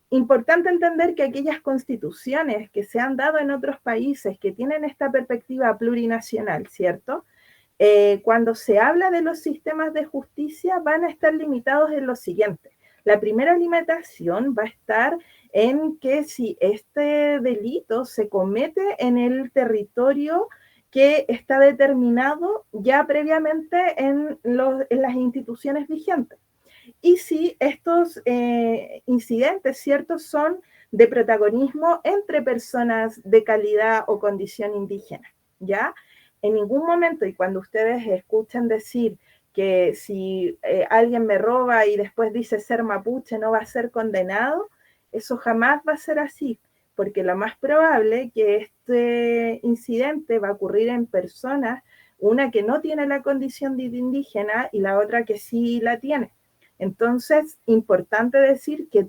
Speaker 1: Importante entender que aquellas constituciones que se han dado en otros países que tienen esta perspectiva plurinacional, ¿cierto? Cuando se habla de los sistemas de justicia, van a estar limitados en lo siguiente. La primera limitación va a estar en que si este delito se comete en el territorio que está determinado ya previamente en las instituciones vigentes. Y si estos incidentes, ¿cierto?, son de protagonismo entre personas de calidad o condición indígena, ¿ya? En ningún momento, y cuando ustedes escuchan decir que si alguien me roba y después dice ser mapuche no va a ser condenado, eso jamás va a ser así, porque lo más probable es que este incidente va a ocurrir en personas, una que no tiene la condición de indígena y la otra que sí la tiene. Entonces, importante decir que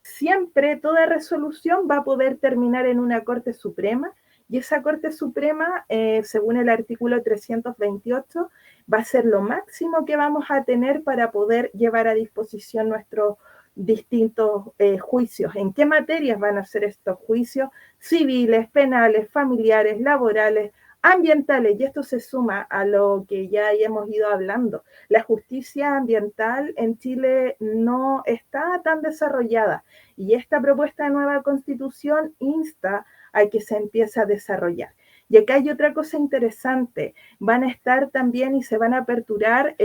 Speaker 1: siempre toda resolución va a poder terminar en una Corte Suprema, y esa Corte Suprema, según el artículo 328, va a ser lo máximo que vamos a tener para poder llevar a disposición nuestros distintos juicios. ¿En qué materias van a ser estos juicios? Civiles, penales, familiares, laborales, ambientales, y esto se suma a lo que ya hemos ido hablando. La justicia ambiental en Chile no está tan desarrollada, y esta propuesta de nueva constitución insta a que se empiece a desarrollar. Y acá hay otra cosa interesante, van a estar también y se van a aperturar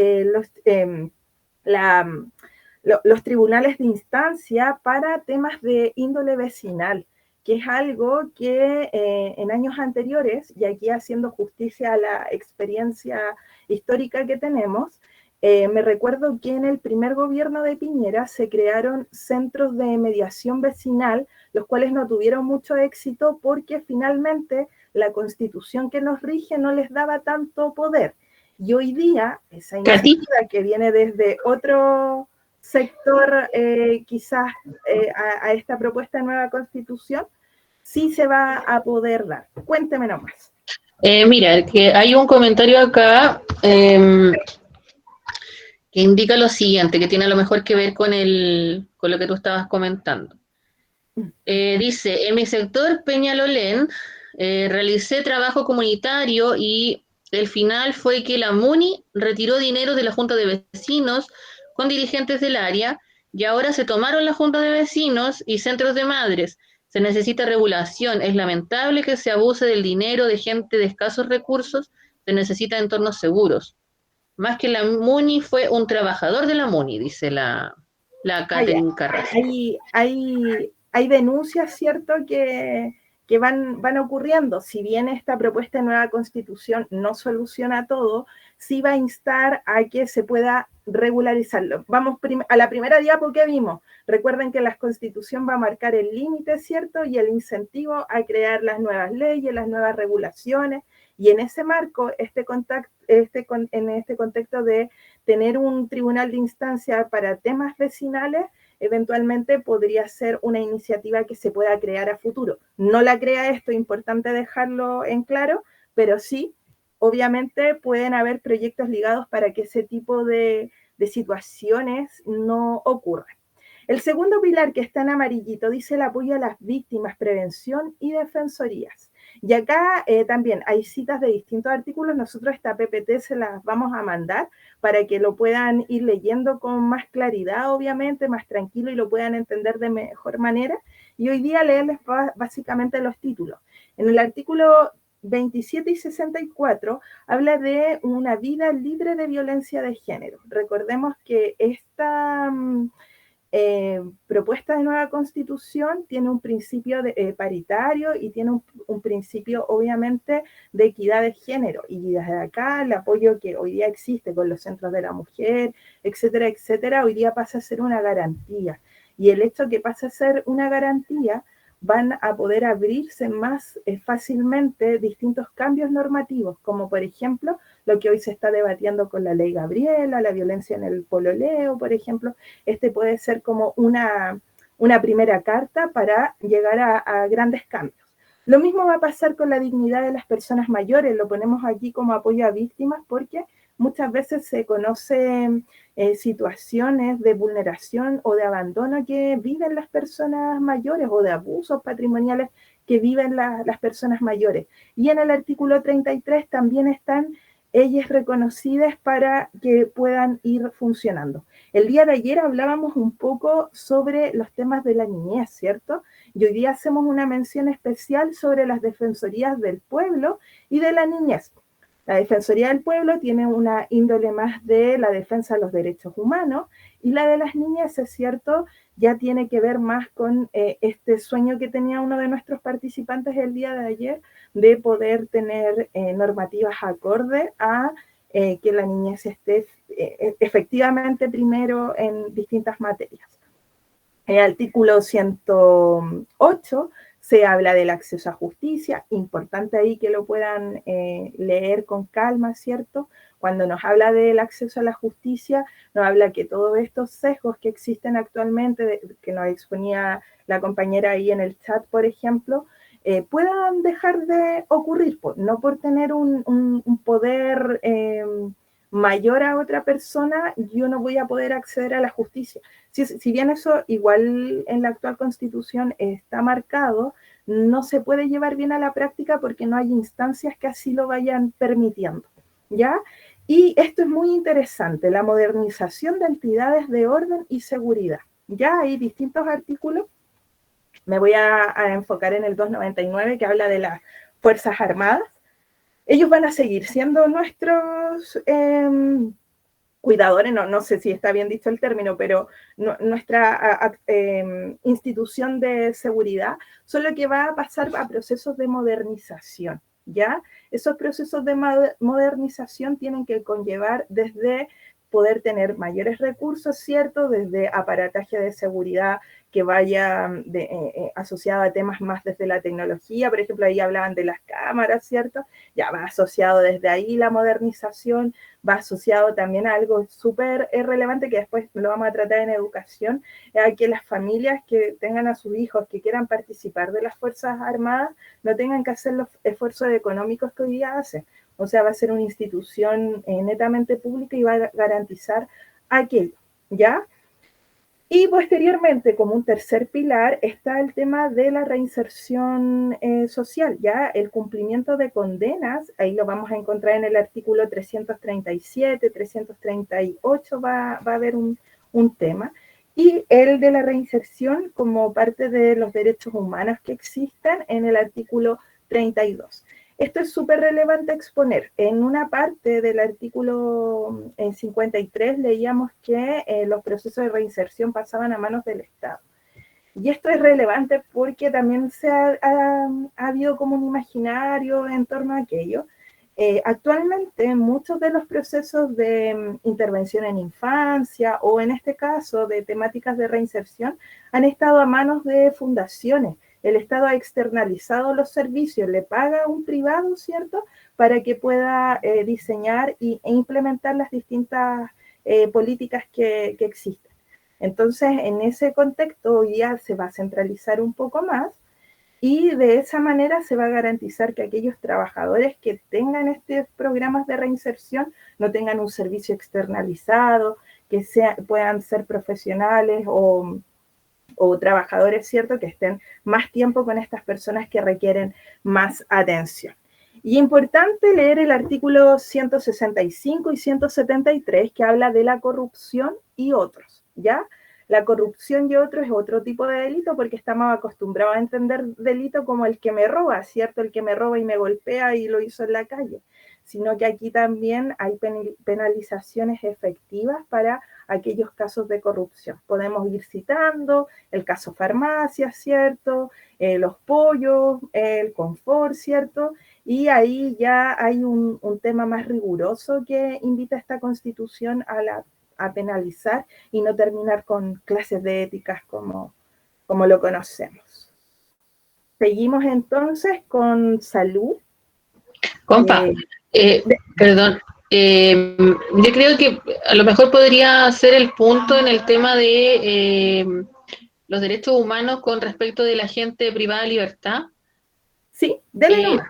Speaker 1: los tribunales de instancia para temas de índole vecinal, que es algo que en años anteriores, y aquí haciendo justicia a la experiencia histórica que tenemos, me recuerdo que en el primer gobierno de Piñera se crearon centros de mediación vecinal, los cuales no tuvieron mucho éxito porque finalmente la constitución que nos rige no les daba tanto poder. Y hoy día, esa iniciativa que viene desde otro sector, quizás a esta propuesta de nueva constitución, sí se va a poder dar. Cuénteme nomás.
Speaker 3: Mira, que hay un comentario acá que indica lo siguiente, que tiene a lo mejor que ver con lo que tú estabas comentando. Dice, en mi sector Peñalolén realicé trabajo comunitario y el final fue que la MUNI retiró dinero de la Junta de Vecinos con dirigentes del área y ahora se tomaron la Junta de Vecinos y centros de madres. Se necesita regulación. Es lamentable que se abuse del dinero de gente de escasos recursos. Se necesita entornos seguros. Más que la MUNI fue un trabajador de la MUNI, dice la Catherine Carrasco.
Speaker 1: Hay denuncias, ¿cierto?, que van ocurriendo. Si bien esta propuesta de nueva constitución no soluciona todo, sí va a instar a que se pueda regularizarlo. Vamos a la primera diapo que vimos. Recuerden que la constitución va a marcar el límite, ¿cierto?, y el incentivo a crear las nuevas leyes, las nuevas regulaciones, y en ese marco, en este contexto de tener un tribunal de instancia para temas vecinales, eventualmente podría ser una iniciativa que se pueda crear a futuro. No la crea esto, importante dejarlo en claro, pero sí, obviamente pueden haber proyectos ligados para que ese tipo de de situaciones no ocurran. El segundo pilar, que está en amarillito, dice el apoyo a las víctimas, prevención y defensorías. Y acá también hay citas de distintos artículos. Nosotros esta PPT se las vamos a mandar para que lo puedan ir leyendo con más claridad, obviamente, más tranquilo, y lo puedan entender de mejor manera. Y hoy día leerles básicamente los títulos. En el artículo 27 y 64 habla de una vida libre de violencia de género. Recordemos que esta propuesta de nueva constitución tiene un principio paritario y tiene un principio, obviamente, de equidad de género. Y desde acá el apoyo que hoy día existe con los centros de la mujer, etcétera, etcétera, hoy día pasa a ser una garantía. Y el hecho que pasa a ser una garantía, van a poder abrirse más fácilmente distintos cambios normativos, como por ejemplo lo que hoy se está debatiendo con la ley Gabriela, la violencia en el pololeo, por ejemplo. Este puede ser como una primera carta para llegar a grandes cambios. Lo mismo va a pasar con la dignidad de las personas mayores, lo ponemos aquí como apoyo a víctimas porque muchas veces se conocen situaciones de vulneración o de abandono que viven las personas mayores o de abusos patrimoniales que viven las personas mayores. Y en el artículo 33 también están ellas reconocidas para que puedan ir funcionando. El día de ayer hablábamos un poco sobre los temas de la niñez, ¿cierto? Y hoy día hacemos una mención especial sobre las defensorías del pueblo y de la niñez. La Defensoría del Pueblo tiene una índole más de la defensa de los derechos humanos y la de las niñas, es cierto, ya tiene que ver más con este sueño que tenía uno de nuestros participantes el día de ayer de poder tener normativas acorde a que la niñez esté efectivamente primero en distintas materias. El artículo 108 se habla del acceso a justicia, importante ahí que lo puedan leer con calma, ¿cierto? Cuando nos habla del acceso a la justicia, nos habla que todos estos sesgos que existen actualmente, que nos exponía la compañera ahí en el chat, por ejemplo, puedan dejar de ocurrir, no por tener un poder mayor a otra persona, yo no voy a poder acceder a la justicia. Si bien eso igual en la actual Constitución está marcado, no se puede llevar bien a la práctica porque no hay instancias que así lo vayan permitiendo, ¿ya? Y esto es muy interesante, la modernización de entidades de orden y seguridad. Ya hay distintos artículos, me voy a enfocar en el 299 que habla de las Fuerzas Armadas. Ellos van a seguir siendo nuestros cuidadores, no sé si está bien dicho el término, pero nuestra institución de seguridad, solo que va a pasar a procesos de modernización, ¿ya? Esos procesos de modernización tienen que conllevar desde poder tener mayores recursos, ¿cierto? Desde aparataje de seguridad que vaya asociado a temas más desde la tecnología, por ejemplo, ahí hablaban de las cámaras, ¿cierto? Ya va asociado desde ahí la modernización, va asociado también a algo súper relevante que después lo vamos a tratar en educación, a que las familias que tengan a sus hijos que quieran participar de las Fuerzas Armadas no tengan que hacer los esfuerzos económicos que hoy día hacen. O sea, va a ser una institución netamente pública y va a garantizar aquello, ¿ya? Y posteriormente, como un tercer pilar, está el tema de la reinserción social, ya el cumplimiento de condenas, ahí lo vamos a encontrar en el artículo 337, 338 va a haber un tema, y el de la reinserción como parte de los derechos humanos que existen en el artículo 32. Esto es súper relevante exponer. En una parte del artículo 53 leíamos que los procesos de reinserción pasaban a manos del Estado. Y esto es relevante porque también ha habido como un imaginario en torno a aquello. Actualmente muchos de los procesos de intervención en infancia o en este caso de temáticas de reinserción han estado a manos de fundaciones. El Estado ha externalizado los servicios, le paga a un privado, ¿cierto?, para que pueda diseñar e implementar las distintas políticas que existen. Entonces, en ese contexto, hoy ya se va a centralizar un poco más y de esa manera se va a garantizar que aquellos trabajadores que tengan estos programas de reinserción no tengan un servicio externalizado, que puedan ser profesionales o trabajadores, ¿cierto?, que estén más tiempo con estas personas que requieren más atención. Y importante leer el artículo 165 y 173 que habla de la corrupción y otros, ¿ya? La corrupción y otros es otro tipo de delito porque estamos acostumbrados a entender delito como el que me roba, ¿cierto? El que me roba y me golpea y lo hizo en la calle, sino que aquí también hay penalizaciones efectivas para aquellos casos de corrupción. Podemos ir citando el caso farmacia, ¿cierto? Los pollos, el confort, ¿cierto? Y ahí ya hay un tema más riguroso que invita a esta Constitución a penalizar y no terminar con clases de éticas como lo conocemos. Seguimos entonces con salud.
Speaker 3: Compa, perdón, yo creo que a lo mejor podría ser el punto en el tema de los derechos humanos con respecto de la gente privada de libertad.
Speaker 1: Sí, dele nomás.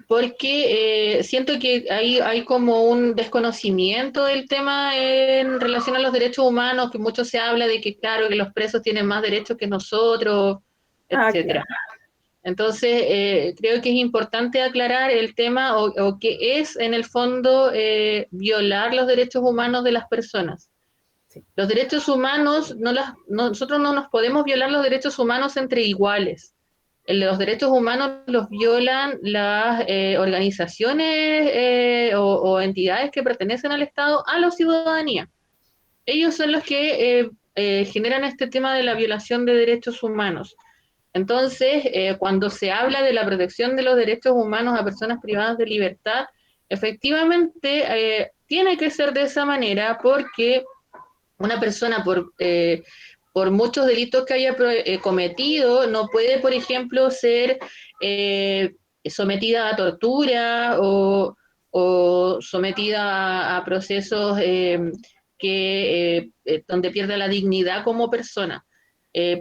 Speaker 3: Porque siento que hay como un desconocimiento del tema en relación a los derechos humanos, que mucho se habla de que, claro, que los presos tienen más derechos que nosotros, etcétera.
Speaker 1: Claro.
Speaker 3: Entonces, creo que es importante aclarar el tema o que es, en el fondo, violar los derechos humanos de las personas.
Speaker 1: Sí.
Speaker 3: Los derechos humanos, nosotros no nos podemos violar los derechos humanos entre iguales. Los derechos humanos los violan las organizaciones o entidades que pertenecen al Estado a la ciudadanía. Ellos son los que generan este tema de la violación de derechos humanos. Entonces, cuando se habla de la protección de los derechos humanos a personas privadas de libertad, efectivamente tiene que ser de esa manera porque una persona por muchos delitos que haya cometido, no puede, por ejemplo, ser sometida a tortura o sometida a procesos donde pierda la dignidad como persona.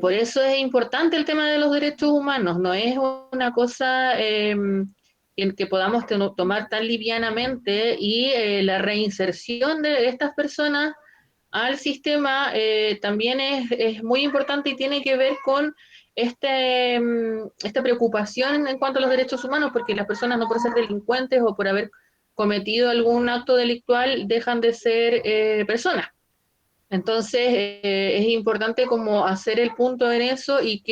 Speaker 3: Por eso es importante el tema de los derechos humanos, no es una cosa que podamos tomar tan livianamente y la reinserción de estas personas al sistema también es muy importante y tiene que ver con esta preocupación en cuanto a los derechos humanos, porque las personas no por ser delincuentes o por haber cometido algún acto delictual dejan de ser personas. Entonces es importante como hacer el punto en eso y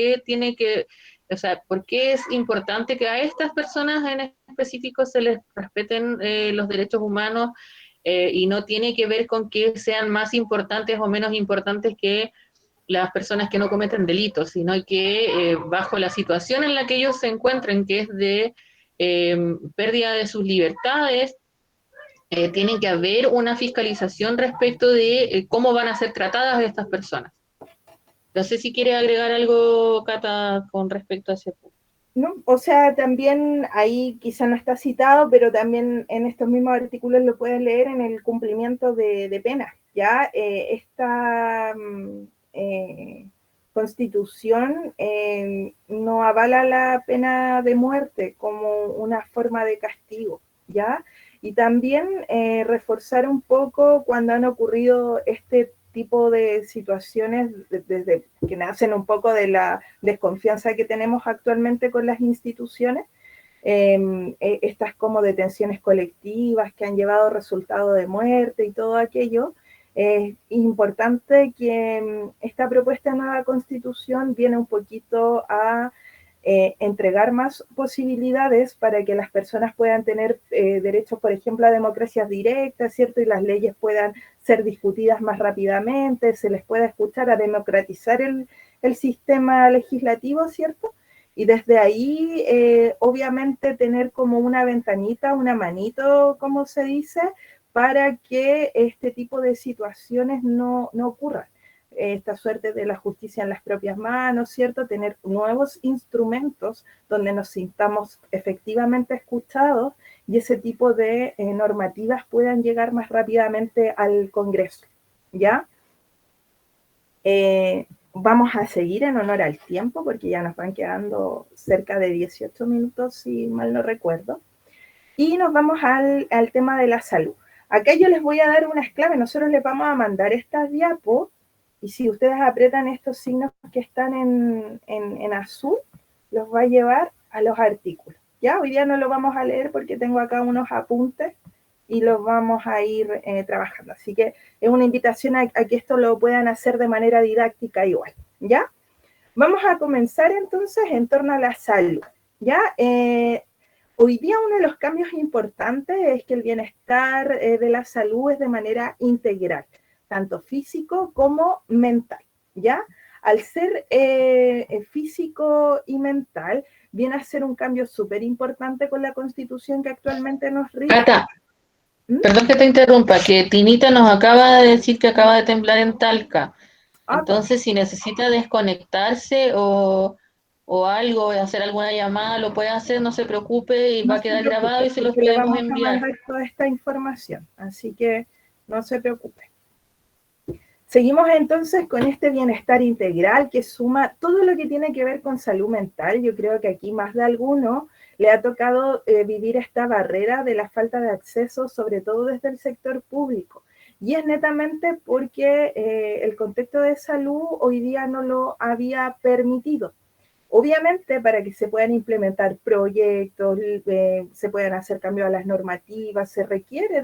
Speaker 3: o sea, ¿por qué es importante que a estas personas en específico se les respeten los derechos humanos? Y no tiene que ver con que sean más importantes o menos importantes que las personas que no cometen delitos, sino que bajo la situación en la que ellos se encuentren, que es de pérdida de sus libertades, tiene que haber una fiscalización respecto de cómo van a ser tratadas estas personas. No sé si quiere agregar algo, Cata, con respecto a ese punto.
Speaker 1: ¿No? O sea, también ahí quizá no está citado, pero también en estos mismos artículos lo pueden leer en el cumplimiento de penas. Ya esta Constitución no avala la pena de muerte como una forma de castigo, ¿ya? Y también reforzar un poco cuando han ocurrido este tipo de situaciones desde que nacen un poco de la desconfianza que tenemos actualmente con las instituciones, estas como detenciones colectivas que han llevado resultado de muerte y todo aquello. Es importante que esta propuesta de nueva Constitución viene un poquito a entregar más posibilidades para que las personas puedan tener derechos, por ejemplo, a democracias directas, ¿cierto? Y las leyes puedan ser discutidas más rápidamente, se les pueda escuchar, a democratizar el sistema legislativo, ¿cierto? Y desde ahí, obviamente, tener como una ventanita, una manito, como se dice, para que este tipo de situaciones no ocurran. Esta suerte de la justicia en las propias manos, ¿cierto? Tener nuevos instrumentos donde nos sintamos efectivamente escuchados y ese tipo de normativas puedan llegar más rápidamente al Congreso, ¿ya? Vamos a seguir en honor al tiempo porque ya nos van quedando cerca de 18 minutos, si mal no recuerdo. Y nos vamos al tema de la salud. Acá yo les voy a dar unas claves, nosotros les vamos a mandar estas diapos, y si ustedes aprietan estos signos que están en azul, los va a llevar a los artículos. Ya, hoy día no lo vamos a leer porque tengo acá unos apuntes y los vamos a ir trabajando. Así que es una invitación a que esto lo puedan hacer de manera didáctica igual, ¿ya? Vamos a comenzar entonces en torno a la salud, ¿ya? Hoy día uno de los cambios importantes es que el bienestar de la salud es de manera integral, tanto físico como mental, ¿ya? Al ser físico y mental, viene a ser un cambio súper importante con la Constitución que actualmente nos rige.
Speaker 3: Cata, perdón que te interrumpa, que Tinita nos acaba de decir que acaba de temblar en Talca. Entonces, si necesita desconectarse o algo, hacer alguna llamada, lo puede hacer, no se preocupe, y va a quedar grabado y se los podemos enviar.
Speaker 1: Le vamos a mandar toda esta información, así que no se preocupe. Seguimos entonces con este bienestar integral que suma todo lo que tiene que ver con salud mental. Yo creo que aquí más de alguno le ha tocado vivir esta barrera de la falta de acceso, sobre todo desde el sector público. Y es netamente porque el contexto de salud hoy día no lo había permitido. Obviamente, para que se puedan implementar proyectos, se puedan hacer cambios a las normativas, se requiere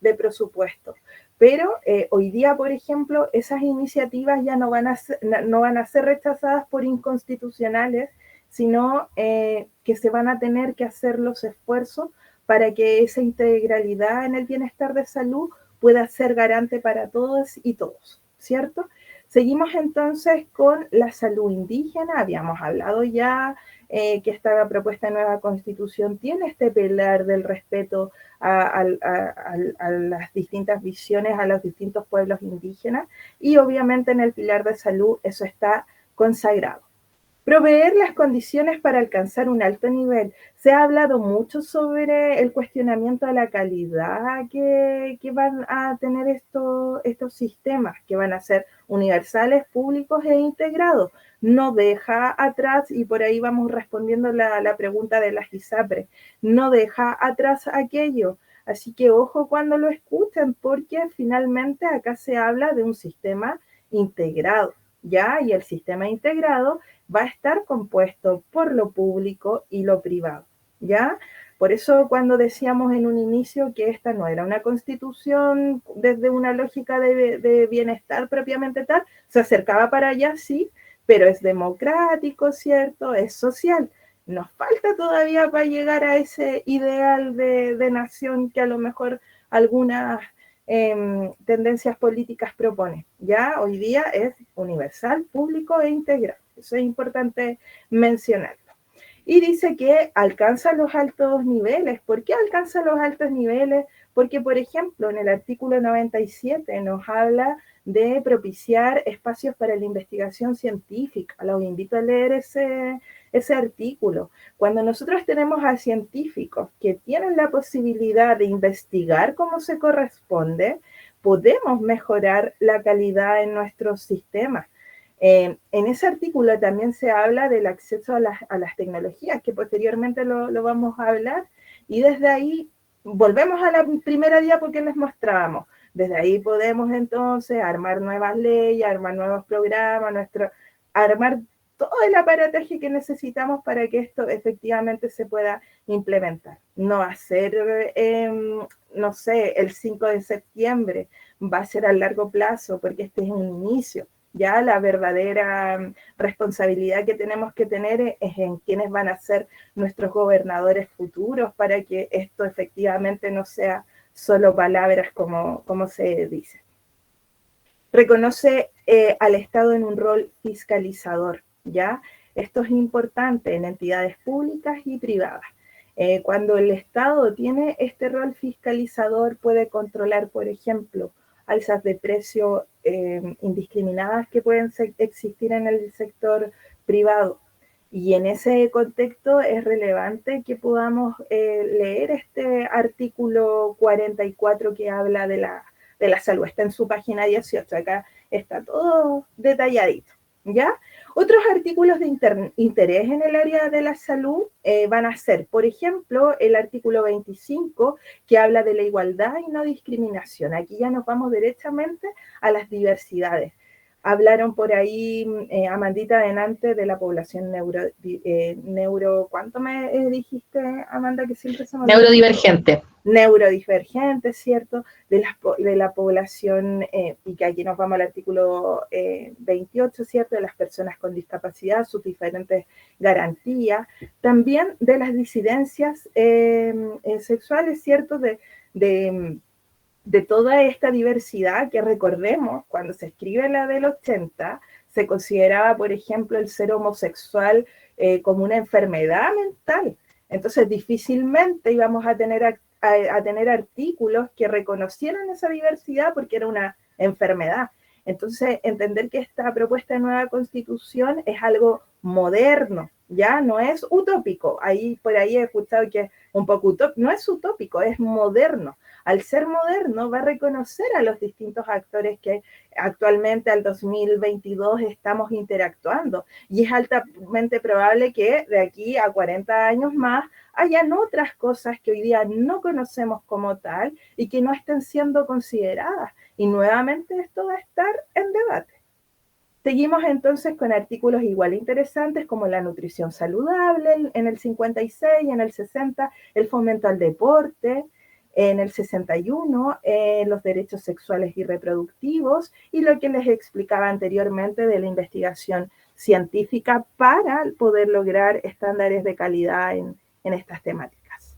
Speaker 1: de presupuesto. Pero hoy día, por ejemplo, esas iniciativas ya no van a ser rechazadas por inconstitucionales, sino que se van a tener que hacer los esfuerzos para que esa integralidad en el bienestar de salud pueda ser garante para todos y todos, ¿cierto? Seguimos entonces con la salud indígena. Habíamos hablado ya que esta propuesta de nueva constitución tiene este pilar del respeto a las distintas visiones, a los distintos pueblos indígenas, y obviamente en el pilar de salud eso está consagrado. Proveer las condiciones para alcanzar un alto nivel. Se ha hablado mucho sobre el cuestionamiento de la calidad que van a tener estos sistemas, que van a ser universales, públicos e integrados. No deja atrás, y por ahí vamos respondiendo la pregunta de la ISAPRE, no deja atrás aquello. Así que ojo cuando lo escuchen, porque finalmente acá se habla de un sistema integrado, ¿ya? Y el sistema integrado va a estar compuesto por lo público y lo privado, ¿ya? Por eso cuando decíamos en un inicio que esta no era una constitución desde una lógica de bienestar propiamente tal, se acercaba para allá, sí, pero es democrático, ¿cierto? Es social. Nos falta todavía para llegar a ese ideal de nación que a lo mejor algunas tendencias políticas proponen. Ya hoy día es universal, público e integral. Eso es importante mencionarlo. Y dice que alcanza los altos niveles. ¿Por qué alcanza los altos niveles? Porque, por ejemplo, en el artículo 97 nos habla de propiciar espacios para la investigación científica. Los invito a leer ese artículo. Cuando nosotros tenemos a científicos que tienen la posibilidad de investigar como se corresponde, podemos mejorar la calidad en nuestros sistemas. En ese artículo también se habla del acceso a las tecnologías, que posteriormente lo vamos a hablar, y desde ahí volvemos a la primera diapo que les mostrábamos. Desde ahí podemos entonces armar nuevas leyes, armar nuevos programas, armar todo el aparataje que necesitamos para que esto efectivamente se pueda implementar. No va a ser, no sé, el 5 de septiembre, va a ser a largo plazo, porque este es un inicio. Ya la verdadera responsabilidad que tenemos que tener es en quiénes van a ser nuestros gobernadores futuros para que esto efectivamente no sea solo palabras como se dice. Reconoce al Estado en un rol fiscalizador, ¿ya? Esto es importante en entidades públicas y privadas. Cuando el Estado tiene este rol fiscalizador, puede controlar, por ejemplo, alzas de precio indiscriminadas que pueden existir en el sector privado. Y en ese contexto es relevante que podamos leer este artículo 44 que habla de la salud. Está en su página 18, acá está todo detalladito, ¿Ya? Otros artículos de interés en el área de la salud van a ser, por ejemplo, el artículo 25, que habla de la igualdad y no discriminación. Aquí ya nos vamos directamente a las diversidades. Hablaron por ahí, Amandita, delante de la población ¿cuánto me dijiste, Amanda, que siempre se me olvida?
Speaker 3: Neurodivergente.
Speaker 1: Neurodivergente, ¿cierto? De la población, y que aquí nos vamos al artículo 28, ¿cierto? De las personas con discapacidad, sus diferentes garantías. También de las disidencias sexuales, ¿cierto? De toda esta diversidad que recordemos, cuando se escribe la del 80, se consideraba, por ejemplo, el ser homosexual como una enfermedad mental. Entonces, difícilmente íbamos a tener artículos que reconocieran esa diversidad porque era una enfermedad. Entonces, entender que esta propuesta de nueva constitución es algo moderno, ya no es utópico. Por ahí he escuchado que es un poco utópico. No es utópico, es moderno. Al ser moderno, va a reconocer a los distintos actores que actualmente al 2022 estamos interactuando. Y es altamente probable que de aquí a 40 años más hayan otras cosas que hoy día no conocemos como tal y que no estén siendo consideradas. Y nuevamente esto va a estar en debate. Seguimos entonces con artículos igual interesantes como la nutrición saludable en el 56, en el 60, el fomento al deporte, en el 61, los derechos sexuales y reproductivos, y lo que les explicaba anteriormente de la investigación científica para poder lograr estándares de calidad en estas temáticas.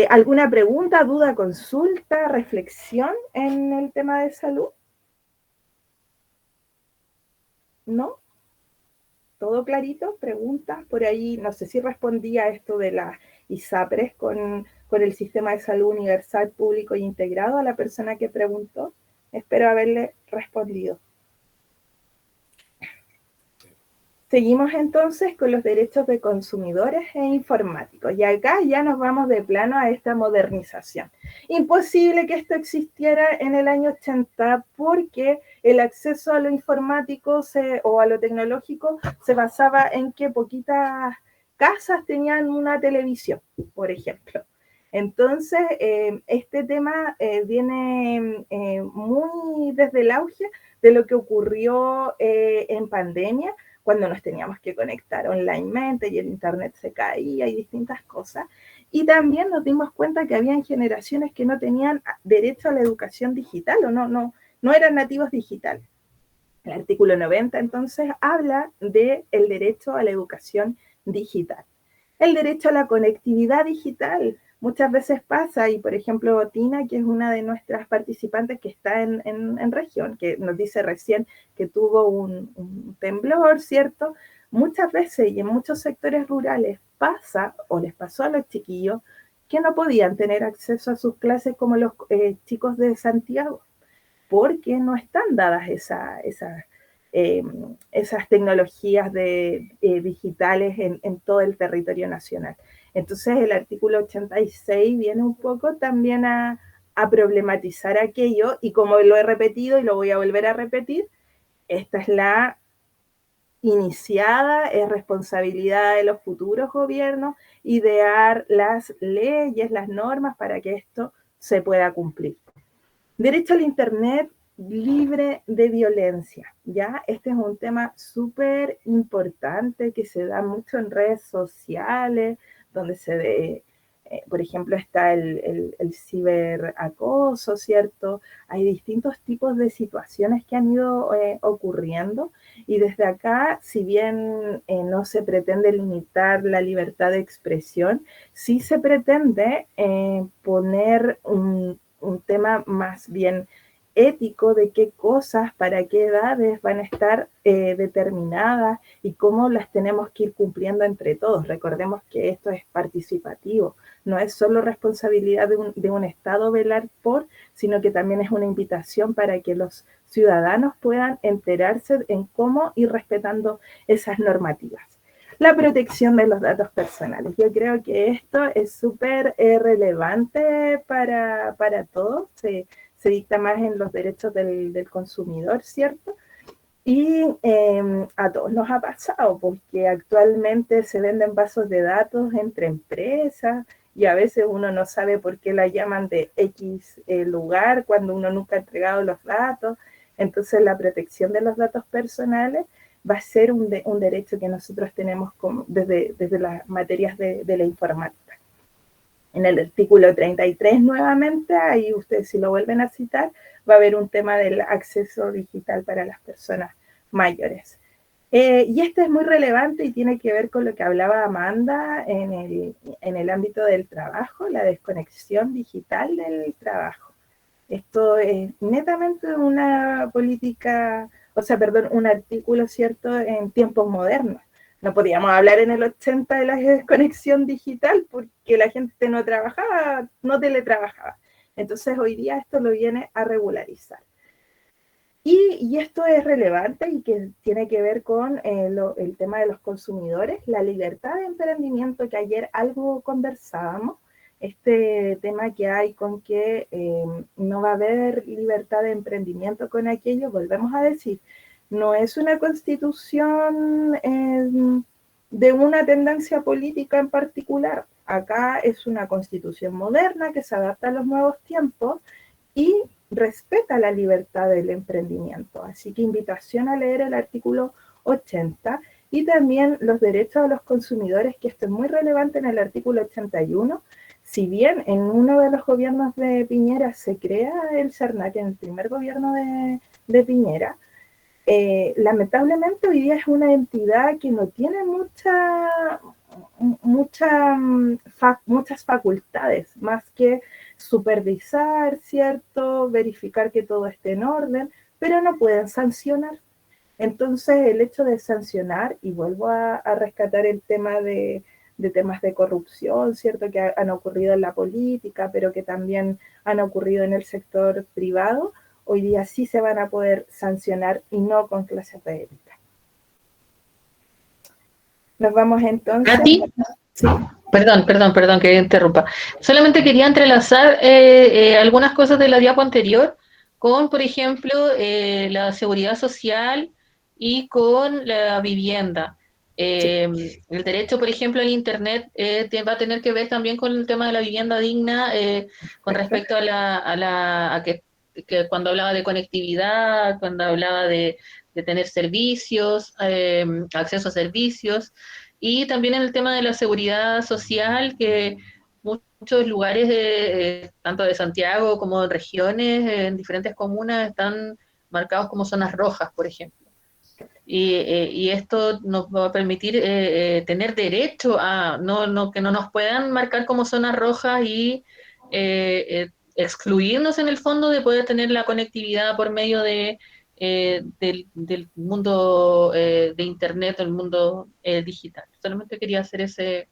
Speaker 1: ¿Alguna pregunta, duda, consulta, reflexión en el tema de salud? ¿No? ¿Todo clarito? ¿Preguntas? Por ahí, no sé si respondí a esto de las ISAPRES con el Sistema de Salud Universal, Público e Integrado a la persona que preguntó. Espero haberle respondido. Seguimos entonces con los derechos de consumidores e informáticos. Y acá ya nos vamos de plano a esta modernización. Imposible que esto existiera en el año 80 porque el acceso a lo informático o a lo tecnológico se basaba en que poquitas casas tenían una televisión, por ejemplo. Entonces, este tema viene muy desde el auge de lo que ocurrió en pandemia, cuando nos teníamos que conectar onlinemente y el internet se caía y distintas cosas. Y también nos dimos cuenta que habían generaciones que no tenían derecho a la educación digital o no eran nativos digitales. El artículo 90 entonces habla del derecho a la educación digital. El derecho a la conectividad digital. Muchas veces pasa, y por ejemplo Tina, que es una de nuestras participantes que está en región, que nos dice recién que tuvo un temblor, ¿cierto? Muchas veces y en muchos sectores rurales pasa, o les pasó a los chiquillos, que no podían tener acceso a sus clases como los chicos de Santiago, porque no están dadas esas tecnologías digitales en todo el territorio nacional. Entonces el artículo 86 viene un poco también a problematizar aquello, y como lo he repetido y lo voy a volver a repetir, esta es la iniciada, es responsabilidad de los futuros gobiernos idear las leyes, las normas para que esto se pueda cumplir. Derecho al Internet libre de violencia, ¿ya? Este es un tema súper importante que se da mucho en redes sociales, donde se ve, por ejemplo, está el ciberacoso, ¿cierto? Hay distintos tipos de situaciones que han ido ocurriendo, y desde acá, si bien no se pretende limitar la libertad de expresión, sí se pretende poner un tema más bien ético de qué cosas, para qué edades van a estar determinadas y cómo las tenemos que ir cumpliendo entre todos. Recordemos que esto es participativo, no es solo responsabilidad de un Estado velar por, sino que también es una invitación para que los ciudadanos puedan enterarse en cómo ir respetando esas normativas. La protección de los datos personales. Yo creo que esto es súper relevante para todos. Se dicta más en los derechos del consumidor, ¿cierto? Y a todos nos ha pasado, porque actualmente se venden bases de datos entre empresas y a veces uno no sabe por qué la llaman de X lugar cuando uno nunca ha entregado los datos. Entonces la protección de los datos personales va a ser un derecho que nosotros tenemos desde las materias de la informática. En el artículo 33 nuevamente, ahí ustedes si lo vuelven a citar, va a haber un tema del acceso digital para las personas mayores. Y este es muy relevante y tiene que ver con lo que hablaba Amanda en el ámbito del trabajo, la desconexión digital del trabajo. Esto es netamente una política, un artículo, ¿cierto?, en tiempos modernos. No podíamos hablar en el 80 de la desconexión digital porque la gente no trabajaba, no teletrabajaba. Entonces hoy día esto lo viene a regularizar. Y esto es relevante y que tiene que ver con el tema de los consumidores, la libertad de emprendimiento que ayer algo conversábamos, este tema que hay con que no va a haber libertad de emprendimiento con aquello, volvemos a decir, no es una constitución de una tendencia política en particular. Acá es una constitución moderna que se adapta a los nuevos tiempos y respeta la libertad del emprendimiento. Así que invitación a leer el artículo 80 y también los derechos de los consumidores, que esto es muy relevante en el artículo 81. Si bien en uno de los gobiernos de Piñera se crea el CERNAC, en el primer gobierno de Piñera, lamentablemente hoy día es una entidad que no tiene muchas facultades, más que supervisar, ¿cierto?, verificar que todo esté en orden, pero no pueden sancionar. Entonces el hecho de sancionar, y vuelvo a rescatar el tema de temas de corrupción, ¿cierto?, que han ocurrido en la política, pero que también han ocurrido en el sector privado, hoy día sí se van a poder sancionar y no con clases de ética. Nos vamos entonces.
Speaker 3: ¿Katy?
Speaker 1: Sí.
Speaker 3: Perdón que interrumpa. Solamente quería entrelazar algunas cosas de la diapo anterior con, por ejemplo, la seguridad social y con la vivienda. El derecho, por ejemplo, al Internet va a tener que ver también con el tema de la vivienda digna, con respecto a que cuando hablaba de conectividad, cuando hablaba de tener servicios, acceso a servicios, y también en el tema de la seguridad social, que muchos lugares, tanto de Santiago como en regiones, en diferentes comunas, están marcados como zonas rojas, por ejemplo. Y esto nos va a permitir tener derecho a que no nos puedan marcar como zonas rojas y excluirnos en el fondo de poder tener la conectividad por medio del mundo de Internet, el mundo digital. Solamente quería hacer ese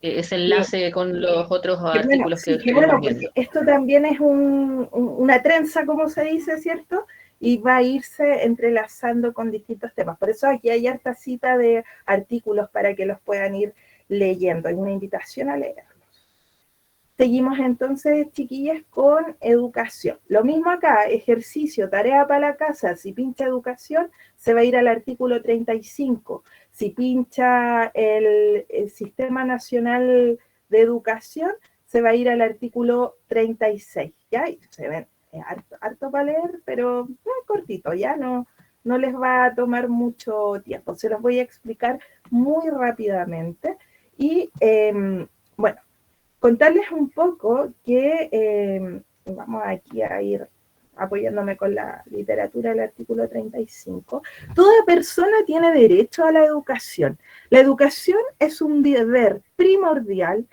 Speaker 3: enlace con los otros artículos que estuvimos viendo.
Speaker 1: Esto también es una trenza, como se dice, ¿cierto? Y va a irse entrelazando con distintos temas. Por eso aquí hay harta cita de artículos para que los puedan ir leyendo. Hay una invitación a leerlos. Seguimos entonces, chiquillas, con educación. Lo mismo acá, ejercicio, tarea para la casa. Si pincha educación, se va a ir al artículo 35. Si pincha el Sistema Nacional de Educación, se va a ir al artículo 36. ¿Ya? Y se ven harto para leer, pero cortito, ya no les va a tomar mucho tiempo. Se los voy a explicar muy rápidamente. Y, bueno, contarles un poco que, vamos aquí a ir apoyándome con la literatura del artículo 35, toda persona tiene derecho a la educación. La educación es un deber primordial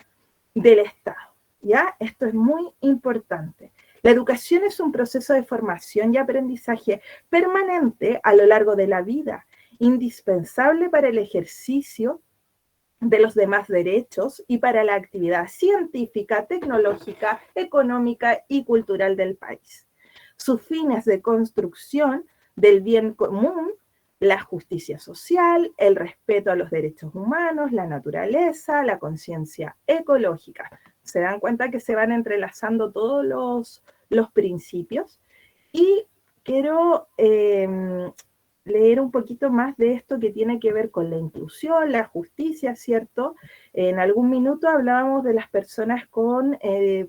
Speaker 1: del Estado, ¿ya? Esto es muy importante. La educación es un proceso de formación y aprendizaje permanente a lo largo de la vida, indispensable para el ejercicio de los demás derechos y para la actividad científica, tecnológica, económica y cultural del país. Sus fines de construcción del bien común, la justicia social, el respeto a los derechos humanos, la naturaleza, la conciencia ecológica. Se dan cuenta que se van entrelazando todos los principios. Y quiero leer un poquito más de esto que tiene que ver con la inclusión, la justicia, ¿cierto? En algún minuto hablábamos de las personas con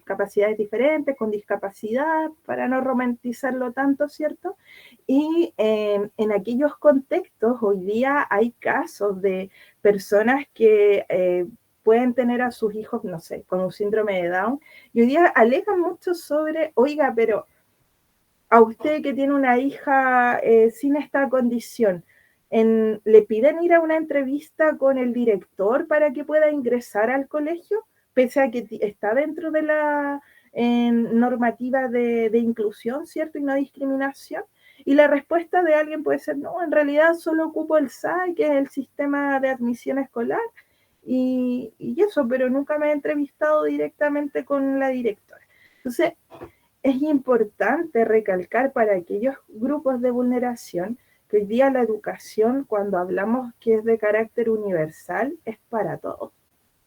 Speaker 1: capacidades diferentes, con discapacidad, para no romantizarlo tanto, ¿cierto? Y en aquellos contextos, hoy día hay casos de personas que pueden tener a sus hijos, no sé, con un síndrome de Down, y hoy día alegan mucho sobre, oiga, pero a usted que tiene una hija sin esta condición, ¿le piden ir a una entrevista con el director para que pueda ingresar al colegio? Pese a que está dentro de la normativa de inclusión, ¿cierto? Y no discriminación. Y la respuesta de alguien puede ser, no, en realidad solo ocupo el SAI, que es el sistema de admisión escolar, y eso, pero nunca me he entrevistado directamente con la directora. Entonces, es importante recalcar para aquellos grupos de vulneración que hoy día la educación, cuando hablamos que es de carácter universal, es para todos,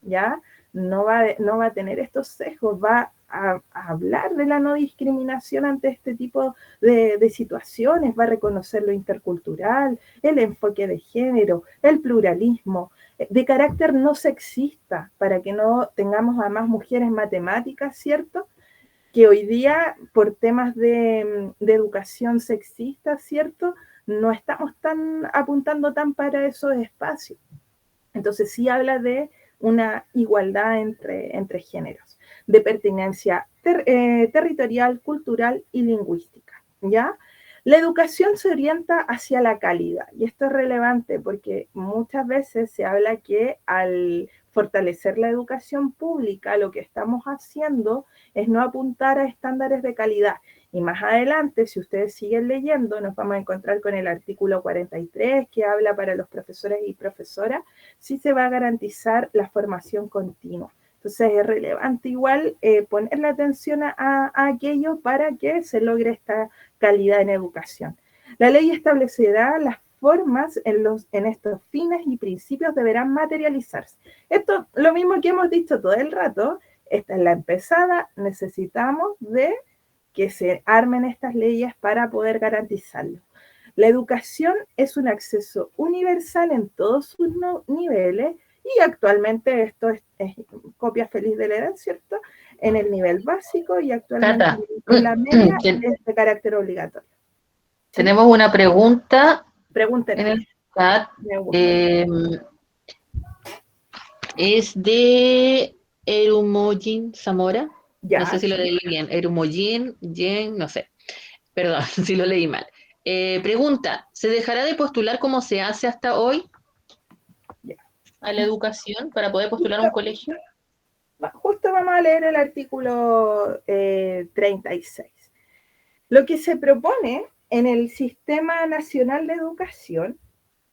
Speaker 1: ¿ya? No va a tener estos sesgos, va a hablar de la no discriminación ante este tipo de situaciones, va a reconocer lo intercultural, el enfoque de género, el pluralismo, de carácter no sexista, para que no tengamos a más mujeres matemáticas, ¿cierto? Que hoy día, por temas de educación sexista, ¿cierto? No estamos apuntando tan para esos espacios. Entonces sí habla de una igualdad entre géneros, de pertinencia territorial, cultural y lingüística, ¿ya? La educación se orienta hacia la calidad, y esto es relevante porque muchas veces se habla que al fortalecer la educación pública, lo que estamos haciendo es no apuntar a estándares de calidad. Y más adelante, si ustedes siguen leyendo, nos vamos a encontrar con el artículo 43, que habla para los profesores y profesoras, si se va a garantizar la formación continua. Entonces es relevante igual ponerle atención a aquello para que se logre esta calidad en educación. La ley establecerá las formas en estos fines y principios deberán materializarse. Esto lo mismo que hemos dicho todo el rato, esta es la empezada, necesitamos de que se armen estas leyes para poder garantizarlo. La educación es un acceso universal en todos sus niveles y actualmente esto es copia feliz de la edad, ¿cierto? En el nivel básico y actualmente
Speaker 3: Cata,
Speaker 1: en la media es de carácter obligatorio.
Speaker 3: Tenemos una pregunta
Speaker 1: Pregúntenos.
Speaker 3: en el chat. Es de Erumojin Zamora.
Speaker 1: Ya,
Speaker 3: No sé si lo leí bien. Erumojin, Jen, no sé. Perdón si lo leí mal. Pregunta, ¿se dejará de postular como se hace hasta hoy a la educación para poder postular a un colegio?
Speaker 1: Justo vamos a leer el artículo 36. Lo que se propone en el Sistema Nacional de Educación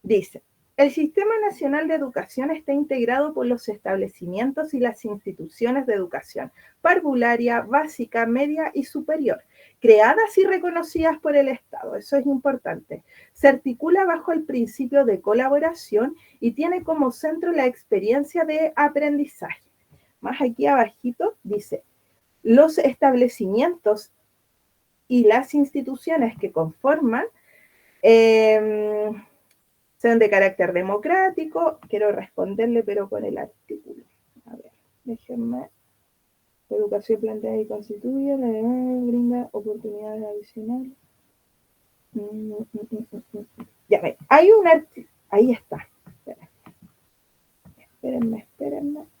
Speaker 1: dice: el Sistema Nacional de Educación está integrado por los establecimientos y las instituciones de educación parvularia, básica, media y superior, creadas y reconocidas por el Estado. Eso es importante. Se articula bajo el principio de colaboración y tiene como centro la experiencia de aprendizaje. Más aquí abajito dice: los establecimientos y las instituciones que conforman sean de carácter democrático. Quiero responderle, pero con el artículo. A ver, déjenme. La educación planteada y constituye, brinda oportunidades adicionales. Ya ven, hay un artículo. Ahí está. Espérenme.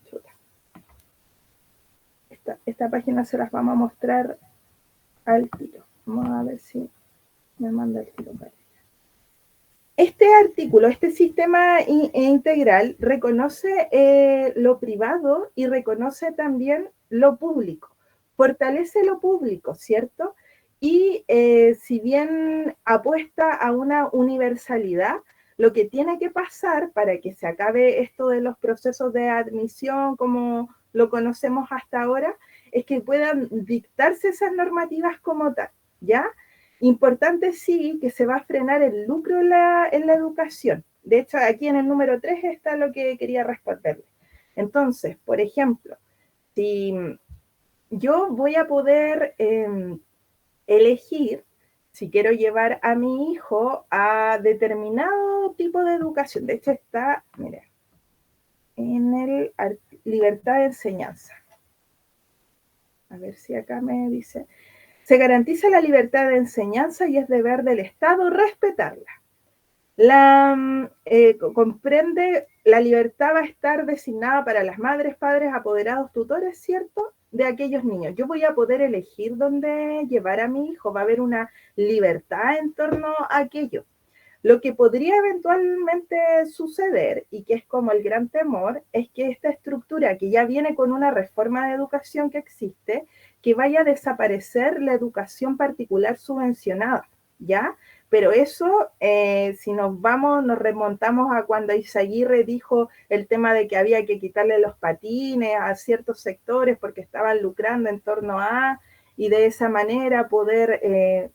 Speaker 1: Chuta. Esta página se las vamos a mostrar al tiro. Vamos a ver si me manda el tiro para allá. Este artículo, este sistema integral, reconoce lo privado y reconoce también lo público. Fortalece lo público, ¿cierto? Y si bien apuesta a una universalidad, lo que tiene que pasar para que se acabe esto de los procesos de admisión como lo conocemos hasta ahora, es que puedan dictarse esas normativas como tal, ¿ya? Importante sí que se va a frenar el lucro en la educación. De hecho, aquí en el número 3 está lo que quería responderle. Entonces, por ejemplo, si yo voy a poder elegir si quiero llevar a mi hijo a determinado tipo de educación. De hecho está, miren, en el libertad de enseñanza. A ver si acá me dice. Se garantiza la libertad de enseñanza y es deber del Estado respetarla. Comprende, la libertad va a estar designada para las madres, padres, apoderados, tutores, ¿cierto?, de aquellos niños. Yo voy a poder elegir dónde llevar a mi hijo, va a haber una libertad en torno a aquello. Lo que podría eventualmente suceder, y que es como el gran temor, es que esta estructura que ya viene con una reforma de educación que existe, que vaya a desaparecer la educación particular subvencionada, ¿ya? Pero eso, si nos remontamos a cuando Izaguirre dijo el tema de que había que quitarle los patines a ciertos sectores porque estaban lucrando en torno a, y de esa manera poder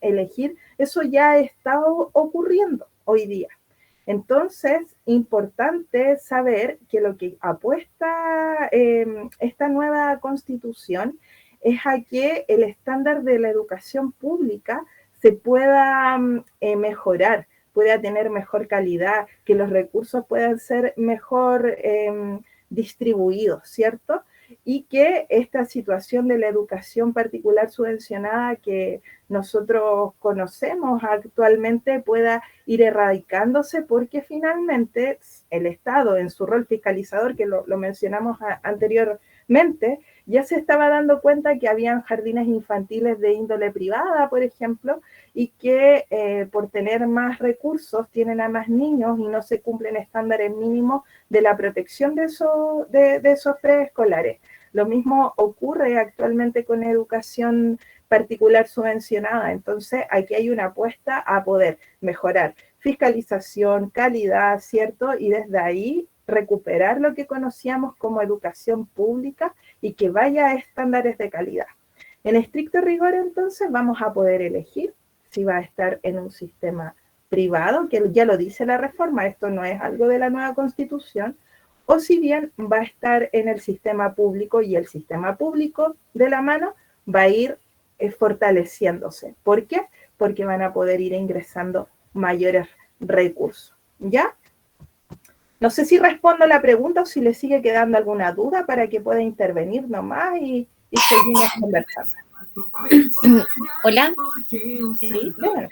Speaker 1: elegir, eso ya está ocurriendo hoy día. Entonces, importante saber que lo que apuesta esta nueva constitución es a que el estándar de la educación pública se pueda mejorar, pueda tener mejor calidad, que los recursos puedan ser mejor distribuidos, ¿cierto? Y que esta situación de la educación particular subvencionada que nosotros conocemos actualmente pueda ir erradicándose, porque finalmente el Estado, en su rol fiscalizador, que lo mencionamos anteriormente, ya se estaba dando cuenta que habían jardines infantiles de índole privada, por ejemplo, y que por tener más recursos tienen a más niños y no se cumplen estándares mínimos de la protección de esos preescolares. Lo mismo ocurre actualmente con educación particular subvencionada. Entonces, aquí hay una apuesta a poder mejorar fiscalización, calidad, ¿cierto? Y desde ahí recuperar lo que conocíamos como educación pública y que vaya a estándares de calidad. En estricto rigor, entonces, vamos a poder elegir si va a estar en un sistema privado, que ya lo dice la reforma, esto no es algo de la nueva Constitución, o si bien va a estar en el sistema público, y el sistema público de la mano va a ir fortaleciéndose. ¿Por qué? Porque van a poder ir ingresando mayores recursos. ¿Ya? No sé si respondo la pregunta o si le sigue quedando alguna duda para que pueda intervenir nomás y seguimos conversando.
Speaker 7: Hola.
Speaker 1: Sí, bueno,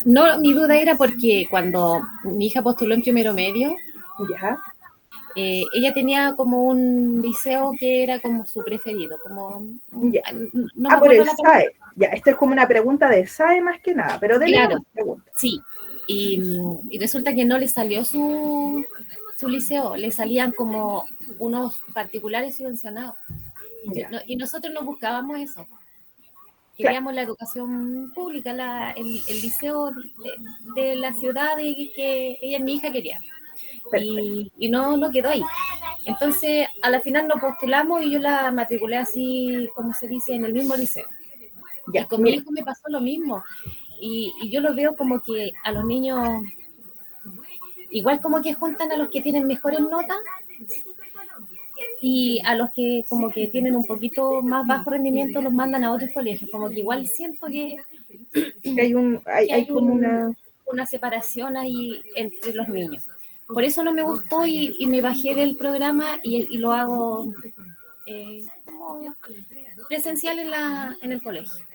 Speaker 7: no, mi duda era porque cuando mi hija postuló en primero medio,
Speaker 1: ya.
Speaker 7: Ella tenía como un liceo que era como su preferido, como
Speaker 1: Ya.
Speaker 7: no me
Speaker 1: por
Speaker 7: acuerdo
Speaker 1: el
Speaker 7: la
Speaker 1: SAE. Ya, esto es como una pregunta de SAE más que nada, pero de
Speaker 7: Claro,
Speaker 1: la pregunta.
Speaker 7: sí. Y resulta que no le salió su liceo, le salían como unos particulares subvencionados. Y nosotros no buscábamos eso. Queríamos la educación pública, el liceo de la ciudad que ella, mi hija, quería. Y no quedó ahí. Entonces, a la final nos postulamos y yo la matriculé así, como se dice, en el mismo liceo. Ya, y con mi hijo me pasó lo mismo. Y yo lo veo como que a los niños, igual como que juntan a los que tienen mejores notas y a los que como que tienen un poquito más bajo rendimiento los mandan a otros colegios. Como que igual siento que hay como una separación ahí entre los niños. Por eso no me gustó y me bajé del programa y lo hago como presencial en el colegio.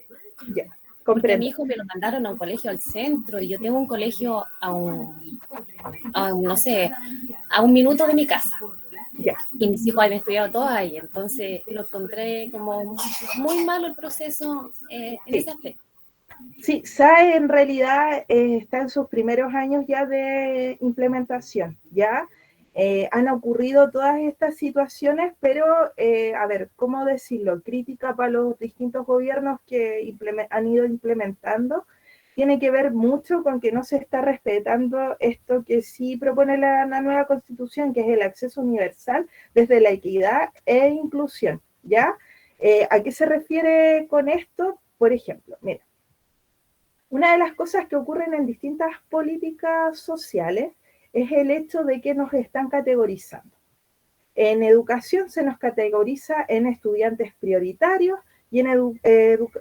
Speaker 1: Ya,
Speaker 7: porque a mi hijo me lo mandaron a un colegio al centro y yo tengo un colegio no sé, a un minuto de mi casa.
Speaker 1: Ya.
Speaker 7: Y mis hijos han estudiado todos ahí, entonces lo encontré como muy malo el proceso en ese aspecto.
Speaker 1: Sí, SAE en realidad está en sus primeros años ya de implementación, ¿ya? Han ocurrido todas estas situaciones, pero, a ver, ¿cómo decirlo? Crítica para los distintos gobiernos que han ido implementando, tiene que ver mucho con que no se está respetando esto que sí propone la nueva Constitución, que es el acceso universal desde la equidad e inclusión, ¿ya? ¿A qué se refiere con esto? Por ejemplo, mira, una de las cosas que ocurren en distintas políticas sociales es el hecho de que nos están categorizando. En educación se nos categoriza en estudiantes prioritarios y en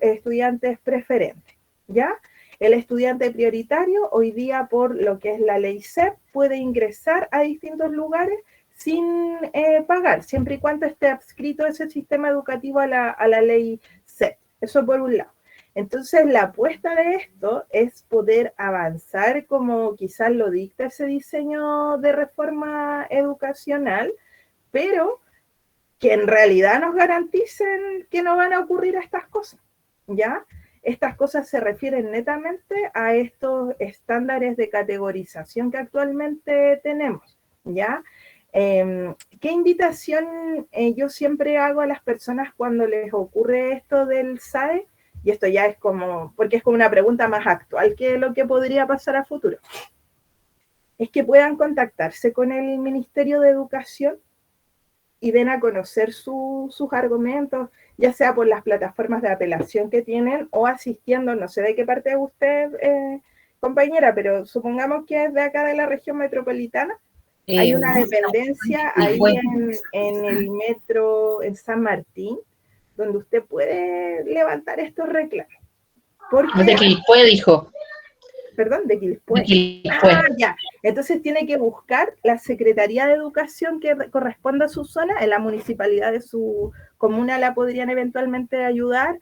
Speaker 1: estudiantes preferentes, ¿ya? El estudiante prioritario hoy día por lo que es la ley CEP puede ingresar a distintos lugares sin pagar, siempre y cuando esté adscrito ese sistema educativo a la ley CEP. Eso por un lado. Entonces, la apuesta de esto es poder avanzar como quizás lo dicta ese diseño de reforma educacional, pero que en realidad nos garanticen que no van a ocurrir estas cosas, ¿ya? Estas cosas se refieren netamente a estos estándares de categorización que actualmente tenemos, ¿ya? ¿Qué invitación yo siempre hago a las personas cuando les ocurre esto del SAE? Y esto ya es como, porque es como una pregunta más actual que lo que podría pasar a futuro. Es que puedan contactarse con el Ministerio de Educación y den a conocer sus argumentos, ya sea por las plataformas de apelación que tienen o asistiendo, no sé de qué parte de usted, compañera, pero supongamos que es de acá de la región metropolitana. Hay una dependencia ahí en el metro, en San Martín, donde usted puede levantar estos reclamos. Porque,
Speaker 3: de Quilpué, dijo.
Speaker 1: Perdón, de Quilpué.
Speaker 3: De Quilpué.
Speaker 1: Ah, ya. Entonces tiene que buscar la Secretaría de Educación que corresponda a su zona, en la municipalidad de su comuna la podrían eventualmente ayudar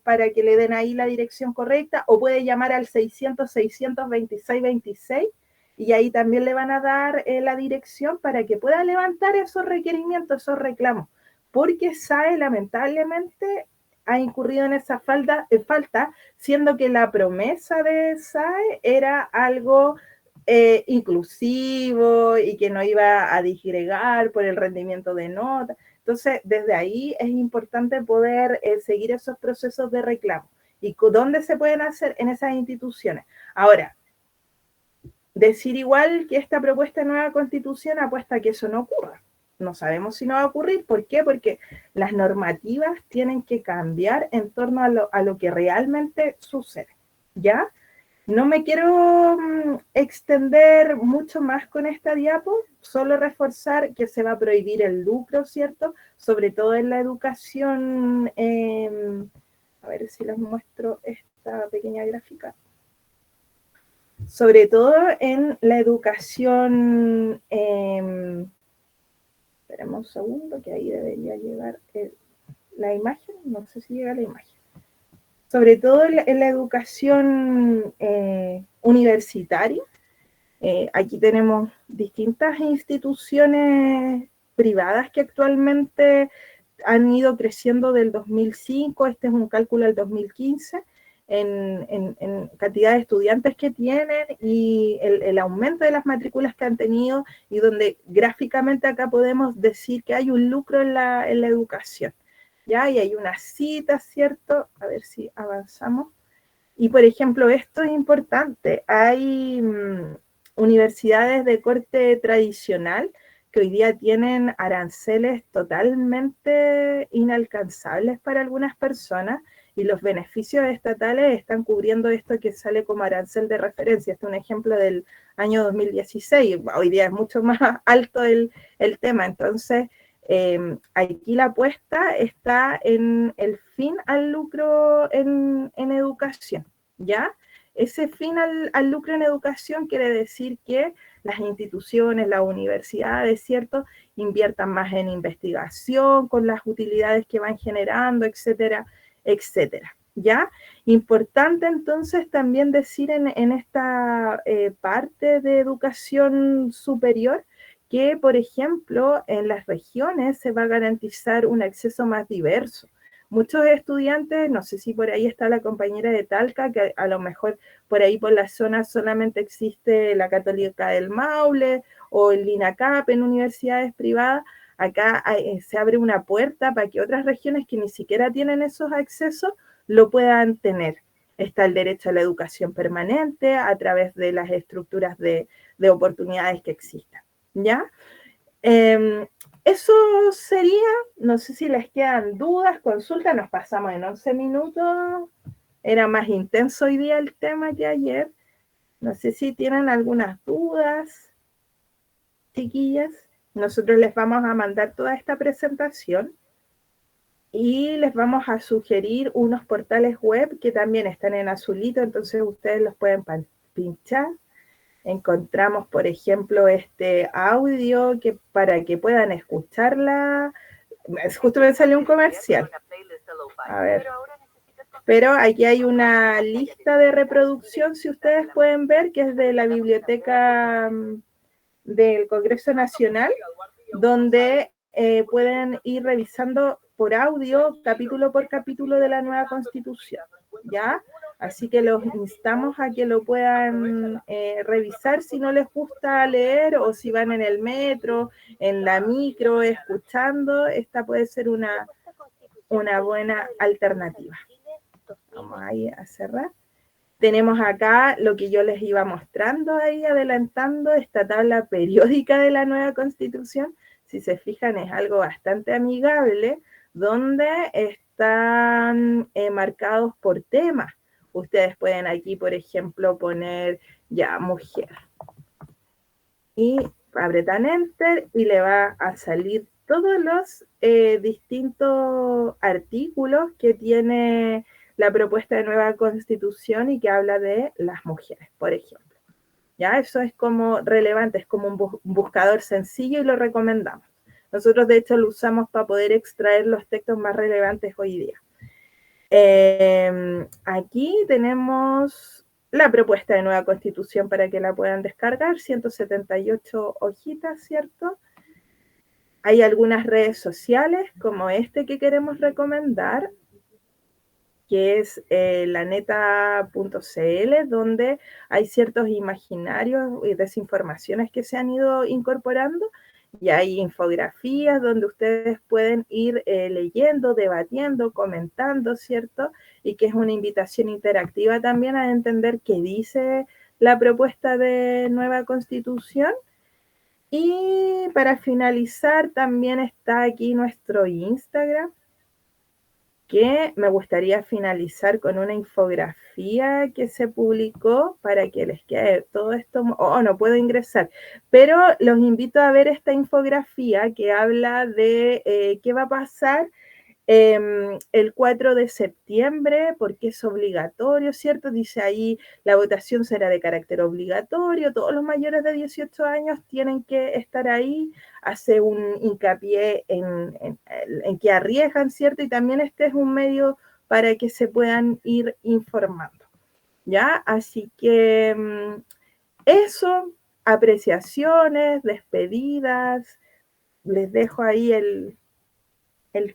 Speaker 1: para que le den ahí la dirección correcta, o puede llamar al 600-626-26, y ahí también le van a dar la dirección para que pueda levantar esos requerimientos, esos reclamos, porque SAE lamentablemente ha incurrido en esa falta, siendo que la promesa de SAE era algo inclusivo y que no iba a disgregar por el rendimiento de notas. Entonces, desde ahí es importante poder seguir esos procesos de reclamo. ¿Y dónde se pueden hacer? En esas instituciones. Ahora, decir igual que esta propuesta de nueva constitución apuesta a que eso no ocurra. No sabemos si no va a ocurrir. ¿Por qué? Porque las normativas tienen que cambiar en torno a lo que realmente sucede, ¿ya? No me quiero extender mucho más con esta diapo, solo reforzar que se va a prohibir el lucro, ¿cierto? Sobre todo en la educación, a ver si les muestro esta pequeña gráfica. Sobre todo en la educación, esperemos un segundo, que ahí debería llegar la imagen, no sé si llega la imagen. Sobre todo en la educación universitaria. Aquí tenemos distintas instituciones privadas que actualmente han ido creciendo del 2005, este es un cálculo del 2015, en cantidad de estudiantes que tienen y el aumento de las matrículas que han tenido, y donde gráficamente acá podemos decir que hay un lucro en la educación. ¿Ya? Y hay una cita, ¿cierto? A ver si avanzamos. Y, por ejemplo, esto es importante. Hay universidades de corte tradicional que hoy día tienen aranceles totalmente inalcanzables para algunas personas, y los beneficios estatales están cubriendo esto que sale como arancel de referencia. Este es un ejemplo del año 2016. Hoy día es mucho más alto el tema. Entonces, aquí la apuesta está en el fin al lucro en educación, ¿ya? Ese fin al lucro en educación quiere decir que las instituciones, las universidades, ¿cierto?, inviertan más en investigación con las utilidades que van generando, etcétera, etcétera, ¿ya? Importante entonces también decir en esta parte de educación superior que, por ejemplo, en las regiones se va a garantizar un acceso más diverso. Muchos estudiantes, no sé si por ahí está la compañera de Talca, que a lo mejor por ahí por la zona solamente existe la Católica del Maule o el INACAP en universidades privadas. Acá se abre una puerta para que otras regiones que ni siquiera tienen esos accesos lo puedan tener. Está el derecho a la educación permanente a través de las estructuras de oportunidades que existan, ¿ya? Eso sería, no sé si les quedan dudas, consultas, nos pasamos en 11 minutos, era más intenso hoy día el tema que ayer, no sé si tienen algunas dudas, chiquillas, nosotros les vamos a mandar toda esta presentación y les vamos a sugerir unos portales web que también están en azulito, entonces ustedes los pueden pinchar. Encontramos, por ejemplo, este audio que para que puedan escucharla. Justo me salió un comercial. A ver. Pero aquí hay una lista de reproducción, si ustedes pueden ver, que es de la biblioteca del Congreso Nacional, donde pueden ir revisando por audio, capítulo por capítulo de la nueva Constitución, ¿ya? Así que los instamos a que lo puedan revisar si no les gusta leer o si van en el metro, en la micro, escuchando. Esta puede ser una buena alternativa. Vamos ahí a cerrar. Tenemos acá lo que yo les iba mostrando ahí, adelantando, esta tabla periódica de la nueva Constitución. Si se fijan, es algo bastante amigable, donde están marcados por temas. Ustedes pueden aquí, por ejemplo, poner ya mujer. Y apretan Enter y le va a salir todos los distintos artículos que tiene la propuesta de nueva Constitución y que habla de las mujeres, por ejemplo. Ya, eso es como relevante, es como un buscador sencillo y lo recomendamos. Nosotros, de hecho, lo usamos para poder extraer los textos más relevantes hoy día. Aquí tenemos la propuesta de nueva Constitución para que la puedan descargar, 178 hojitas, ¿cierto? Hay algunas redes sociales, como este que queremos recomendar, que es laneta.cl, donde hay ciertos imaginarios y desinformaciones que se han ido incorporando, y hay infografías donde ustedes pueden ir leyendo, debatiendo, comentando, ¿cierto? Y que es una invitación interactiva también a entender qué dice la propuesta de nueva Constitución. Y para finalizar, también está aquí nuestro Instagram, que me gustaría finalizar con una infografía que se publicó para que les quede todo esto. No puedo ingresar, pero los invito a ver esta infografía que habla de qué va a pasar el 4 de septiembre, porque es obligatorio, ¿cierto? Dice ahí, la votación será de carácter obligatorio, todos los mayores de 18 años tienen que estar ahí, hace un hincapié en que arriesgan, ¿cierto? Y también este es un medio para que se puedan ir informando, ¿ya? Así que eso, apreciaciones, despedidas, les dejo ahí el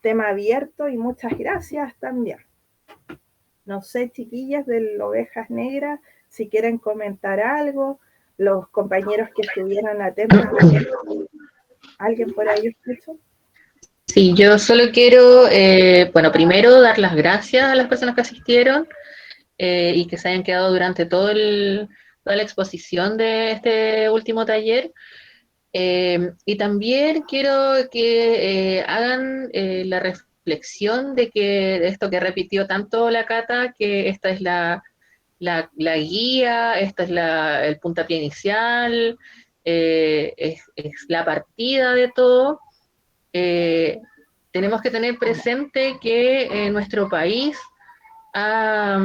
Speaker 1: tema abierto y muchas gracias también. No sé, chiquillas de Ovejas Negras, si quieren comentar algo, los compañeros que estuvieron atentos. ¿Alguien por ahí escuchó?
Speaker 3: Sí, yo solo quiero, primero dar las gracias a las personas que asistieron y que se hayan quedado durante toda la exposición de este último taller. Y también quiero que hagan la reflexión de esto que repitió tanto la Cata, que esta es la guía, esta es el puntapié inicial, es la partida de todo. Tenemos que tener presente que nuestro país ha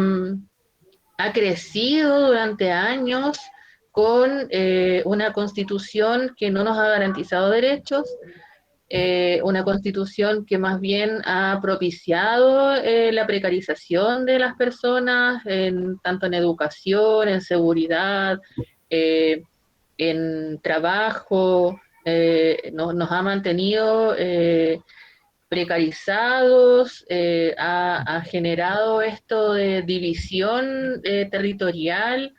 Speaker 3: crecido durante años con una constitución que no nos ha garantizado derechos, una constitución que más bien ha propiciado la precarización de las personas, tanto en educación, en seguridad, en trabajo, nos ha mantenido precarizados, ha generado esto de división territorial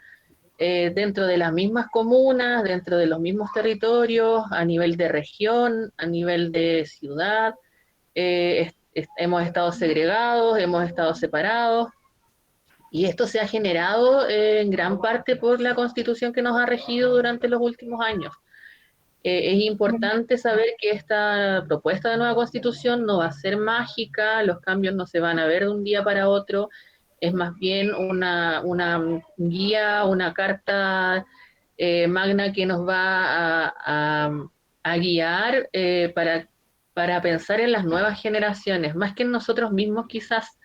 Speaker 3: dentro de las mismas comunas, dentro de los mismos territorios, a nivel de región, a nivel de ciudad. Hemos estado segregados, hemos estado separados, y esto se ha generado en gran parte por la Constitución que nos ha regido durante los últimos años. Es importante saber que esta propuesta de nueva Constitución no va a ser mágica, los cambios no se van a ver de un día para otro, es más bien una guía, una carta magna que nos va a guiar para para pensar en las nuevas generaciones, más que en nosotros mismos quizás,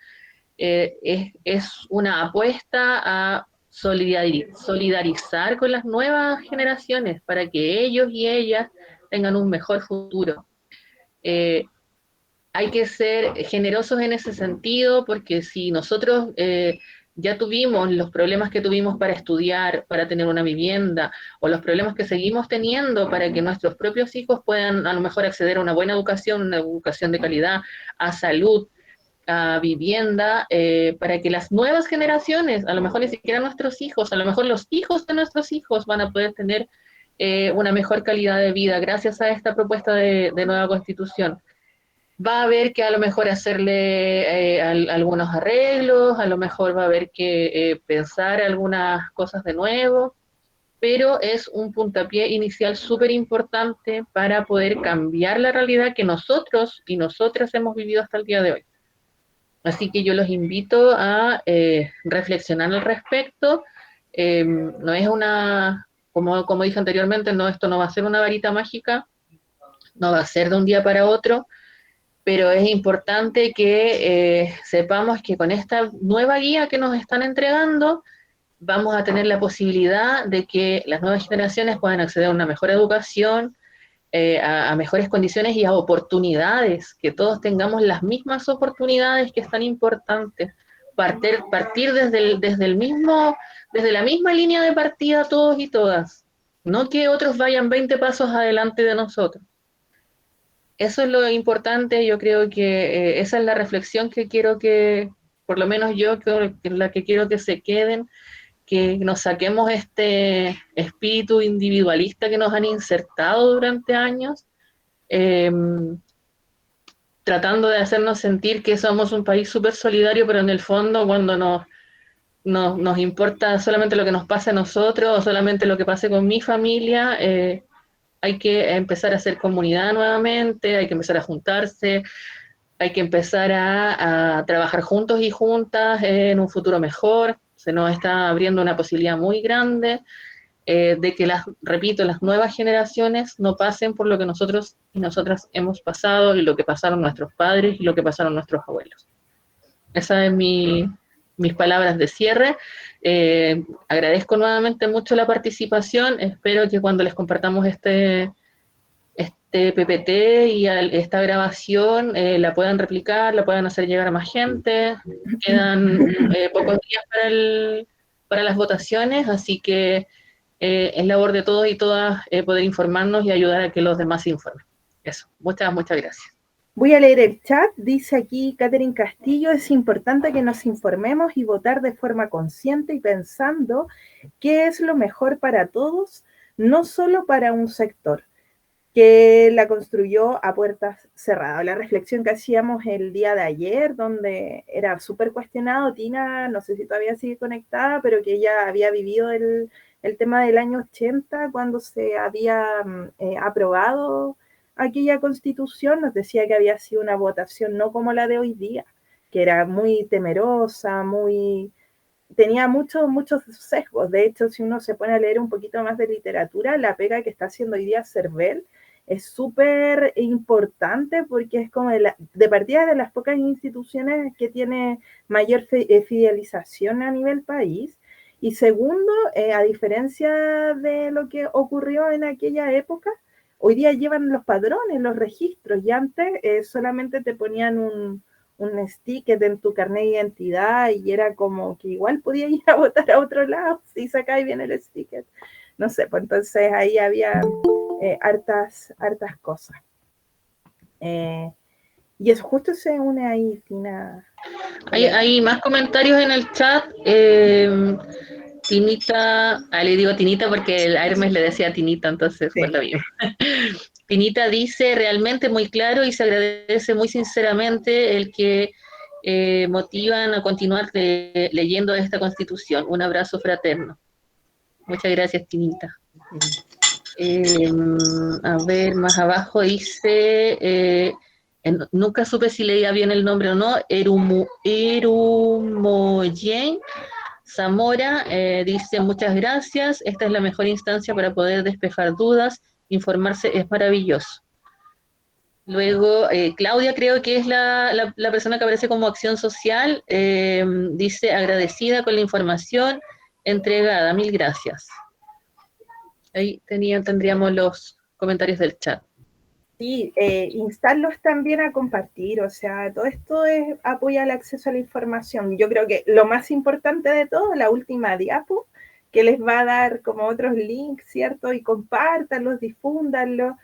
Speaker 3: es una apuesta a solidarizar con las nuevas generaciones para que ellos y ellas tengan un mejor futuro. Hay que ser generosos en ese sentido, porque si nosotros ya tuvimos los problemas que tuvimos para estudiar, para tener una vivienda, o los problemas que seguimos teniendo para que nuestros propios hijos puedan a lo mejor acceder a una buena educación, una educación de calidad, a salud, a vivienda, para que las nuevas generaciones, a lo mejor ni siquiera nuestros hijos, a lo mejor los hijos de nuestros hijos van a poder tener una mejor calidad de vida gracias a esta propuesta de nueva constitución. Va a haber que a lo mejor hacerle algunos arreglos, a lo mejor va a haber que pensar algunas cosas de nuevo, pero es un puntapié inicial súper importante para poder cambiar la realidad que nosotros y nosotras hemos vivido hasta el día de hoy. Así que yo los invito a reflexionar al respecto. No es una, como dije anteriormente, no, esto no va a ser una varita mágica, no va a ser de un día para otro, pero es importante que sepamos que con esta nueva guía que nos están entregando, vamos a tener la posibilidad de que las nuevas generaciones puedan acceder a una mejor educación, a mejores condiciones y a oportunidades, que todos tengamos las mismas oportunidades, que es tan importante. Partir desde la misma línea de partida todos y todas, no que otros vayan 20 pasos adelante de nosotros. Eso es lo importante. Yo creo que esa es la reflexión que quiero que, por lo menos yo, que es la que quiero que se queden, que nos saquemos este espíritu individualista que nos han insertado durante años, tratando de hacernos sentir que somos un país súper solidario, pero en el fondo cuando nos importa solamente lo que nos pasa a nosotros o solamente lo que pase con mi familia, hay que empezar a hacer comunidad nuevamente, hay que empezar a juntarse, hay que empezar a trabajar juntos y juntas en un futuro mejor. Se nos está abriendo una posibilidad muy grande de que las nuevas generaciones no pasen por lo que nosotros y nosotras hemos pasado y lo que pasaron nuestros padres y lo que pasaron nuestros abuelos. Esas son mis palabras de cierre. Agradezco nuevamente mucho la participación. Espero que cuando les compartamos este PPT y esta grabación la puedan replicar, la puedan hacer llegar a más gente. Quedan pocos días para las votaciones, así que es labor de todos y todas poder informarnos y ayudar a que los demás se informen. Eso, muchas gracias.
Speaker 1: Voy a leer el chat. Dice aquí Catherine Castillo: es importante que nos informemos y votar de forma consciente y pensando qué es lo mejor para todos, no solo para un sector que la construyó a puertas cerradas. La reflexión que hacíamos el día de ayer, donde era súper cuestionado, Tina, no sé si todavía sigue conectada, pero que ella había vivido el tema del año 80, cuando se había aprobado aquella constitución, nos decía que había sido una votación no como la de hoy día, que era muy temerosa, tenía muchos sesgos. De hecho, si uno se pone a leer un poquito más de literatura, la pega que está haciendo hoy día CERVEL es súper importante, porque es como de partida de las pocas instituciones que tiene mayor fidelización a nivel país. Y segundo, a diferencia de lo que ocurrió en aquella época, hoy día llevan los padrones, los registros, y antes solamente te ponían un sticker en tu carnet de identidad y era como que igual podías ir a votar a otro lado si sacáis bien el sticker. No sé, pues entonces ahí había hartas cosas. Y eso justo se une ahí, Tina.
Speaker 3: Hay más comentarios en el chat. Tinita, le digo Tinita porque el Hermes le decía Tinita, entonces fue lo mismo. Tinita dice: realmente muy claro y se agradece muy sinceramente el que motivan a continuar leyendo esta Constitución. Un abrazo fraterno. Muchas gracias, Tinita. A ver, más abajo dice, nunca supe si leía bien el nombre o no, Erumoyen Zamora, dice: muchas gracias, esta es la mejor instancia para poder despejar dudas, informarse es maravilloso. Luego, Claudia creo que es la persona que aparece como acción social, dice agradecida con la información entregada, mil gracias. Ahí tendríamos los comentarios del chat.
Speaker 1: Sí, instarlos también a compartir, o sea, todo esto apoya el acceso a la información. Yo creo que lo más importante de todo, la última diapo, que les va a dar como otros links, ¿cierto? Y compártanlos, difúndanlos.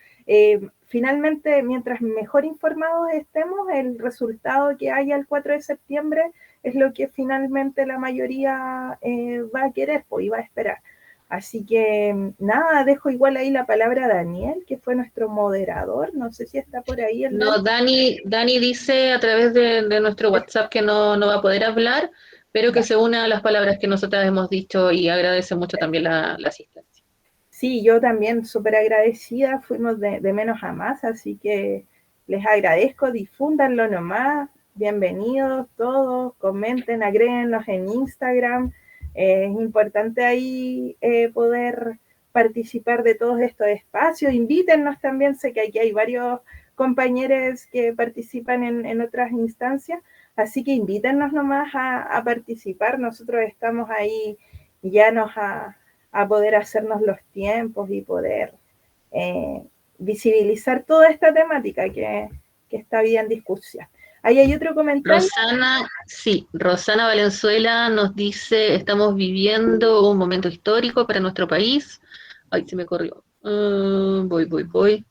Speaker 1: Finalmente, mientras mejor informados estemos, el resultado que haya el 4 de septiembre es lo que finalmente la mayoría va a querer, pues, y va a esperar. Así que nada, dejo igual ahí la palabra a Daniel, que fue nuestro moderador. No sé si está por ahí.
Speaker 3: No, Dani dice a través de nuestro WhatsApp que no va a poder hablar, pero que se une a las palabras que nosotras hemos dicho y agradece mucho también la asistencia.
Speaker 1: Sí, yo también súper agradecida, fuimos de menos a más, así que les agradezco, difúndanlo nomás, bienvenidos todos, comenten, agréguennos en Instagram, es importante ahí poder participar de todos estos espacios, invítennos también, sé que aquí hay varios compañeros que participan en otras instancias, así que invítennos nomás a participar, nosotros estamos ahí llanos a poder hacernos los tiempos y poder visibilizar toda esta temática que está bien en discusión. Ahí hay otro comentario.
Speaker 3: Rosana Valenzuela nos dice, estamos viviendo un momento histórico para nuestro país. Ay, se me corrió. Voy.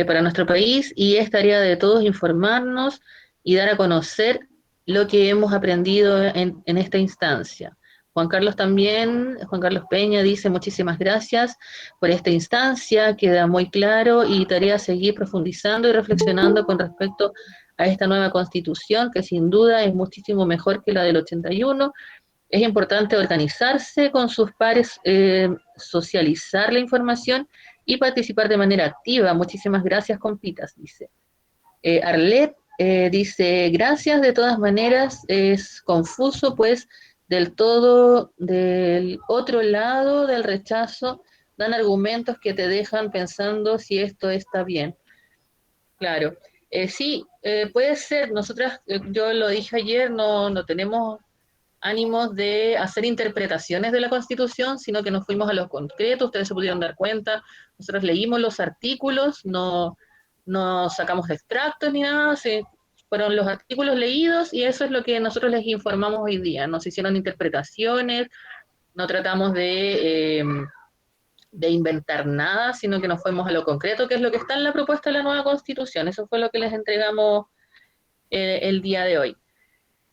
Speaker 3: Para nuestro país, y es tarea de todos informarnos y dar a conocer lo que hemos aprendido en esta instancia. Juan Carlos Peña dice muchísimas gracias por esta instancia, queda muy claro y tarea seguir profundizando y reflexionando con respecto a esta nueva constitución que sin duda es muchísimo mejor que la del 81. Es importante organizarse con sus pares, socializar la información y participar de manera activa. Muchísimas gracias, compitas, dice. Arlet dice, gracias, de todas maneras es confuso, pues del otro lado del rechazo dan argumentos que te dejan pensando si esto está bien. Claro, sí, puede ser. Nosotras, yo lo dije ayer, no tenemos ánimos de hacer interpretaciones de la Constitución, sino que nos fuimos a lo concreto. Ustedes se pudieron dar cuenta, nosotros leímos los artículos, no sacamos extractos ni nada, fueron los artículos leídos y eso es lo que nosotros les informamos hoy día. Nos hicieron interpretaciones, no tratamos de inventar nada, sino que nos fuimos a lo concreto, que es lo que está en la propuesta de la nueva Constitución. Eso fue lo que les entregamos el día de hoy.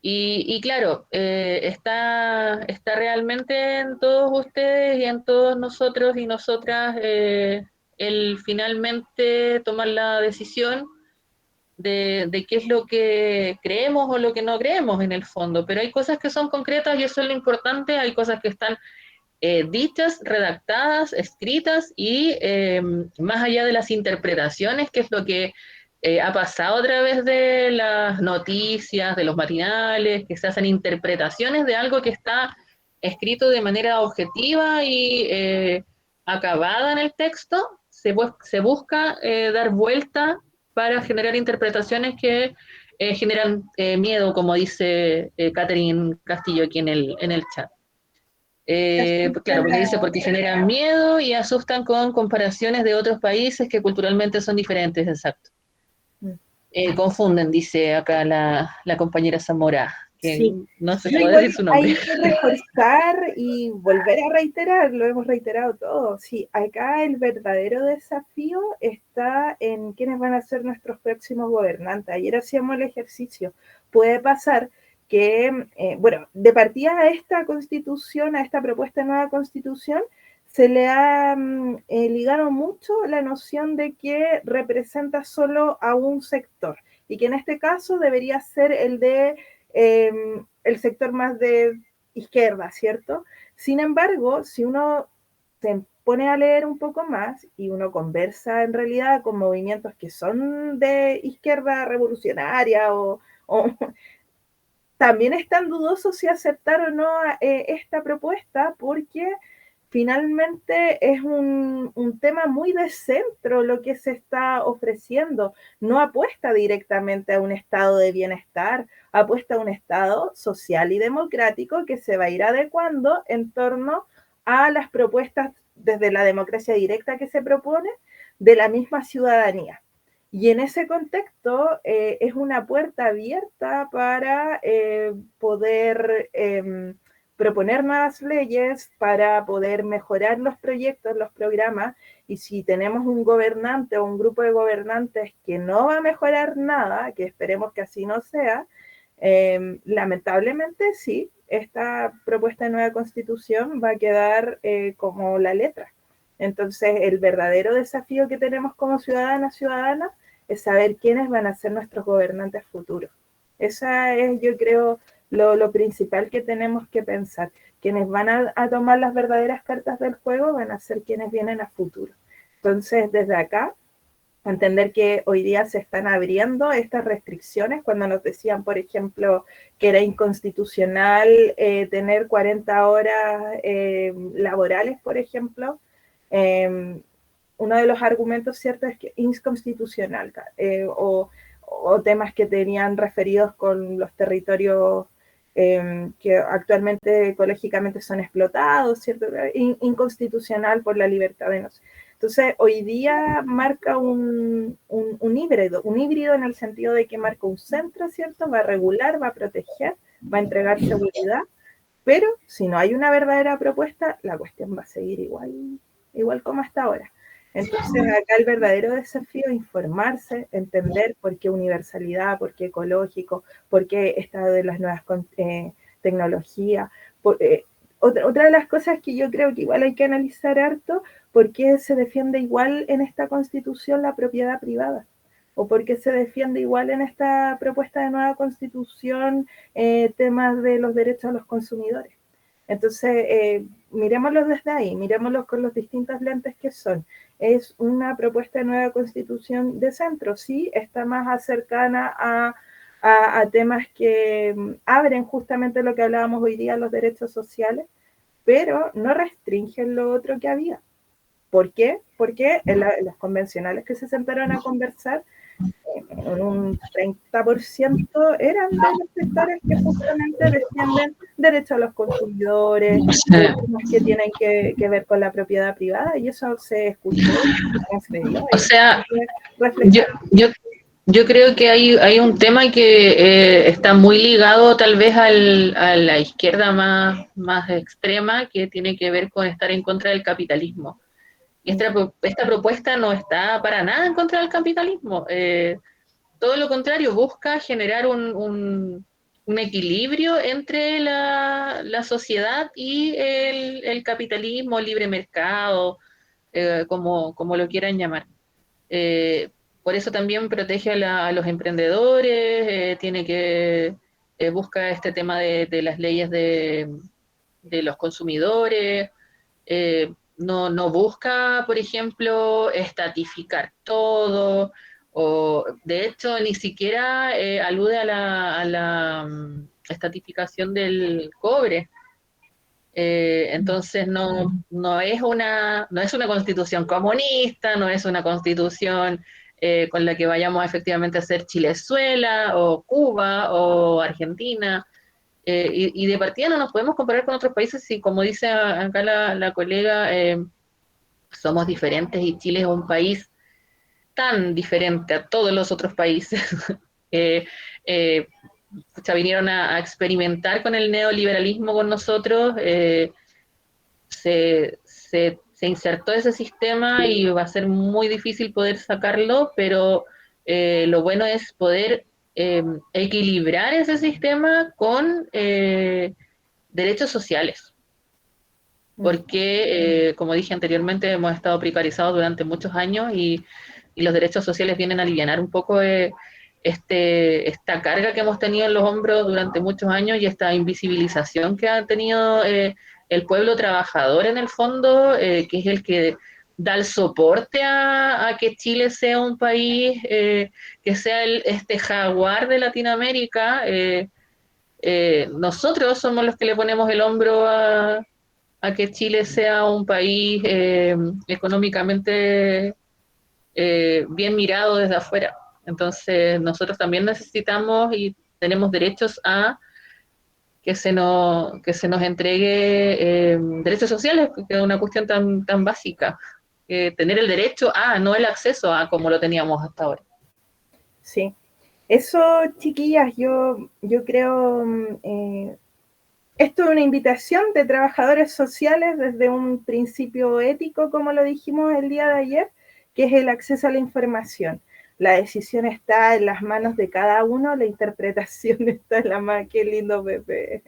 Speaker 3: Y claro, está realmente en todos ustedes y en todos nosotros y nosotras el finalmente tomar la decisión de qué es lo que creemos o lo que no creemos en el fondo. Pero hay cosas que son concretas y eso es lo importante, hay cosas que están dichas, redactadas, escritas y más allá de las interpretaciones, que es lo que ha pasado a través de las noticias, de los matinales, que se hacen interpretaciones de algo que está escrito de manera objetiva y acabada en el texto, se busca dar vuelta para generar interpretaciones que generan miedo, como dice Catherine Castillo aquí en el chat. Claro, porque dice, porque generan miedo y asustan con comparaciones de otros países que culturalmente son diferentes, exacto. Confunden, dice acá la compañera Zamora, que
Speaker 1: sí,
Speaker 3: no sé cómo decir su nombre.
Speaker 1: Hay que reforzar y volver a reiterar, lo hemos reiterado todo. Sí, acá el verdadero desafío está en quiénes van a ser nuestros próximos gobernantes. Ayer hacíamos el ejercicio. Puede pasar que, de partida a esta constitución, a esta propuesta de nueva constitución, se le ha ligado mucho la noción de que representa solo a un sector y que en este caso debería ser el de el sector más de izquierda, ¿cierto? Sin embargo, si uno se pone a leer un poco más y uno conversa en realidad con movimientos que son de izquierda revolucionaria o también es tan dudoso si aceptar o no esta propuesta porque finalmente es un tema muy de centro lo que se está ofreciendo. No apuesta directamente a un estado de bienestar, apuesta a un estado social y democrático que se va a ir adecuando en torno a las propuestas desde la democracia directa que se propone de la misma ciudadanía. Y en ese contexto es una puerta abierta para poder proponer nuevas leyes, para poder mejorar los proyectos, los programas, y si tenemos un gobernante o un grupo de gobernantes que no va a mejorar nada, que esperemos que así no sea, lamentablemente sí, esta propuesta de nueva constitución va a quedar como la letra. Entonces, el verdadero desafío que tenemos como ciudadanas es saber quiénes van a ser nuestros gobernantes futuros. Esa es, yo creo, lo principal que tenemos que pensar. Quienes van a tomar las verdaderas cartas del juego van a ser quienes vienen a futuro. Entonces, desde acá, entender que hoy día se están abriendo estas restricciones, cuando nos decían, por ejemplo, que era inconstitucional tener 40 horas laborales, por ejemplo, uno de los argumentos ciertos es que inconstitucional, o temas que tenían referidos con los territorios que actualmente ecológicamente son explotados, ¿cierto? Inconstitucional por la libertad de no sé. Entonces, hoy día marca un híbrido en el sentido de que marca un centro, ¿cierto? Va a regular, va a proteger, va a entregar seguridad, pero si no hay una verdadera propuesta, la cuestión va a seguir igual como hasta ahora. Entonces, acá el verdadero desafío es informarse, entender por qué universalidad, por qué ecológico, por qué estado de las nuevas tecnologías. Otra de las cosas que yo creo que igual hay que analizar harto, por qué se defiende igual en esta constitución la propiedad privada, o por qué se defiende igual en esta propuesta de nueva constitución temas de los derechos a los consumidores. Entonces, miremoslos desde ahí, miremoslos con los distintos lentes que son. Es una propuesta de nueva constitución de centro, sí, está más cercana a temas que abren justamente lo que hablábamos hoy día, los derechos sociales, pero no restringen lo otro que había. ¿Por qué? Porque en las convencionales que se sentaron a conversar, en un 30% eran de los sectores que justamente defienden derechos a los consumidores, temas que tienen que ver con la propiedad privada, y eso se escuchó.
Speaker 3: O sea, yo creo que hay un tema que está muy ligado tal vez a la izquierda más extrema, que tiene que ver con estar en contra del capitalismo. Y esta propuesta no está para nada en contra del capitalismo. Todo lo contrario, busca generar un equilibrio entre la sociedad y el capitalismo, el libre mercado, como lo quieran llamar. Por eso también protege a los emprendedores, busca este tema de las leyes de los consumidores, no busca, por ejemplo, estatificar todo, o de hecho ni siquiera alude a la estatificación del cobre. Entonces no es una constitución comunista, no es una constitución con la que vayamos efectivamente a hacer Chilezuela o Cuba o Argentina. Y de partida no nos podemos comparar con otros países si, como dice acá la colega, somos diferentes y Chile es un país tan diferente a todos los otros países. Vinieron a experimentar con el neoliberalismo con nosotros, se insertó ese sistema y va a ser muy difícil poder sacarlo, pero lo bueno es poder equilibrar ese sistema con derechos sociales, porque como dije anteriormente, hemos estado precarizados durante muchos años y los derechos sociales vienen a alivianar un poco esta carga que hemos tenido en los hombros durante muchos años y esta invisibilización que ha tenido el pueblo trabajador en el fondo, que es el que da el soporte a que Chile sea un país que sea este jaguar de Latinoamérica. Nosotros somos los que le ponemos el hombro a que Chile sea un país económicamente bien mirado desde afuera. Entonces, nosotros también necesitamos y tenemos derechos a que se nos entregue derechos sociales, que es una cuestión tan básica. Tener el derecho a, no el acceso a, como lo teníamos hasta ahora.
Speaker 1: Sí. Eso, chiquillas, yo creo, esto es una invitación de trabajadores sociales desde un principio ético, como lo dijimos el día de ayer, que es el acceso a la información. La decisión está en las manos de cada uno, la interpretación está en la mano, qué lindo Pepe,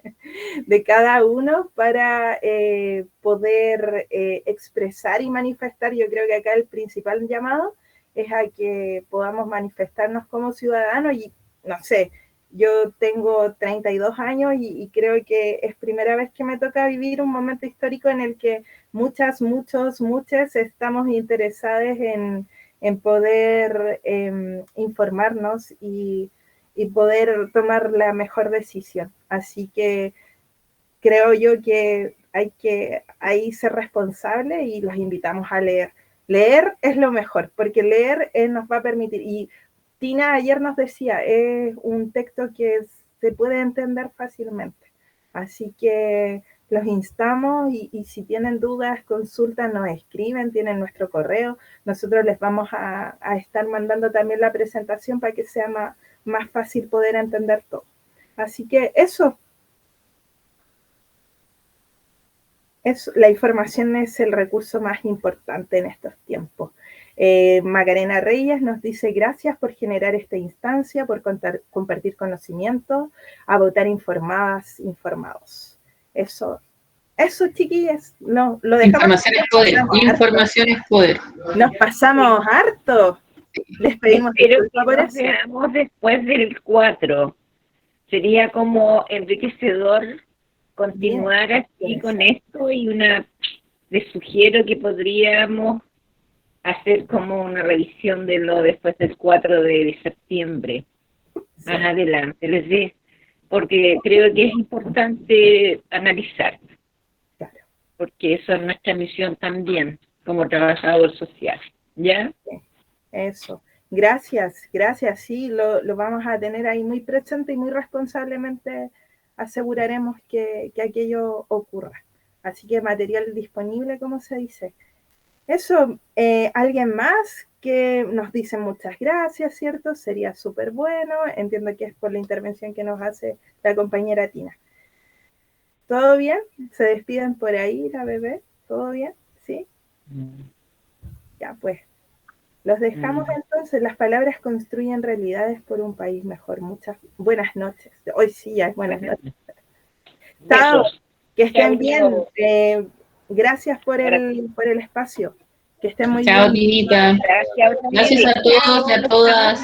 Speaker 1: de cada uno para poder expresar y manifestar. Yo creo que acá el principal llamado es a que podamos manifestarnos como ciudadanos y, no sé, yo tengo 32 años y creo que es primera vez que me toca vivir un momento histórico en el que muchas estamos interesadas en poder informarnos y poder tomar la mejor decisión. Así que creo yo que hay que ahí ser responsable y los invitamos a leer. Leer es lo mejor, porque leer nos va a permitir, y Tina ayer nos decía, es un texto que se puede entender fácilmente. Así que los instamos y si tienen dudas, consultas, nos escriben, tienen nuestro correo. Nosotros les vamos a estar mandando también la presentación para que sea más fácil poder entender todo. Así que eso. La información es el recurso más importante en estos tiempos. Macarena Reyes nos dice gracias por generar esta instancia, por compartir conocimientos, a votar informados. Eso, chiquillas, no, lo dejamos.
Speaker 3: Información es poder, información es poder.
Speaker 1: Nos pasamos harto. Les pedimos
Speaker 2: disculpas por eso. Veamos después del 4. Sería como enriquecedor continuar bien, así con esto y les sugiero que podríamos hacer como una revisión de lo después del 4 de septiembre. Sí. Más adelante, les diré, porque creo que es importante analizar. Claro. Porque eso es nuestra misión también, como trabajador social. ¿Ya?
Speaker 1: Eso. Gracias, sí, lo vamos a tener ahí muy presente y muy responsablemente aseguraremos que aquello ocurra. Así que material disponible, como se dice. Eso, alguien más que nos dice muchas gracias, ¿cierto? Sería súper bueno. Entiendo que es por la intervención que nos hace la compañera Tina. ¿Todo bien? ¿Se despiden por ahí, la bebé? ¿Todo bien? ¿Sí? Ya, pues. Los dejamos entonces. Las palabras construyen realidades por un país mejor. Muchas buenas noches. Hoy sí ya es buenas noches. Chao, que estén bien. Gracias por el espacio. Que estén muy bien.
Speaker 3: Chao, Tinita. Gracias a todos y a todas.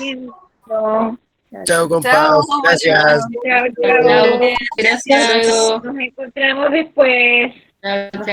Speaker 4: Chao, compadre. Gracias.
Speaker 2: Chao. Gracias. Nos encontramos después.
Speaker 3: Chao.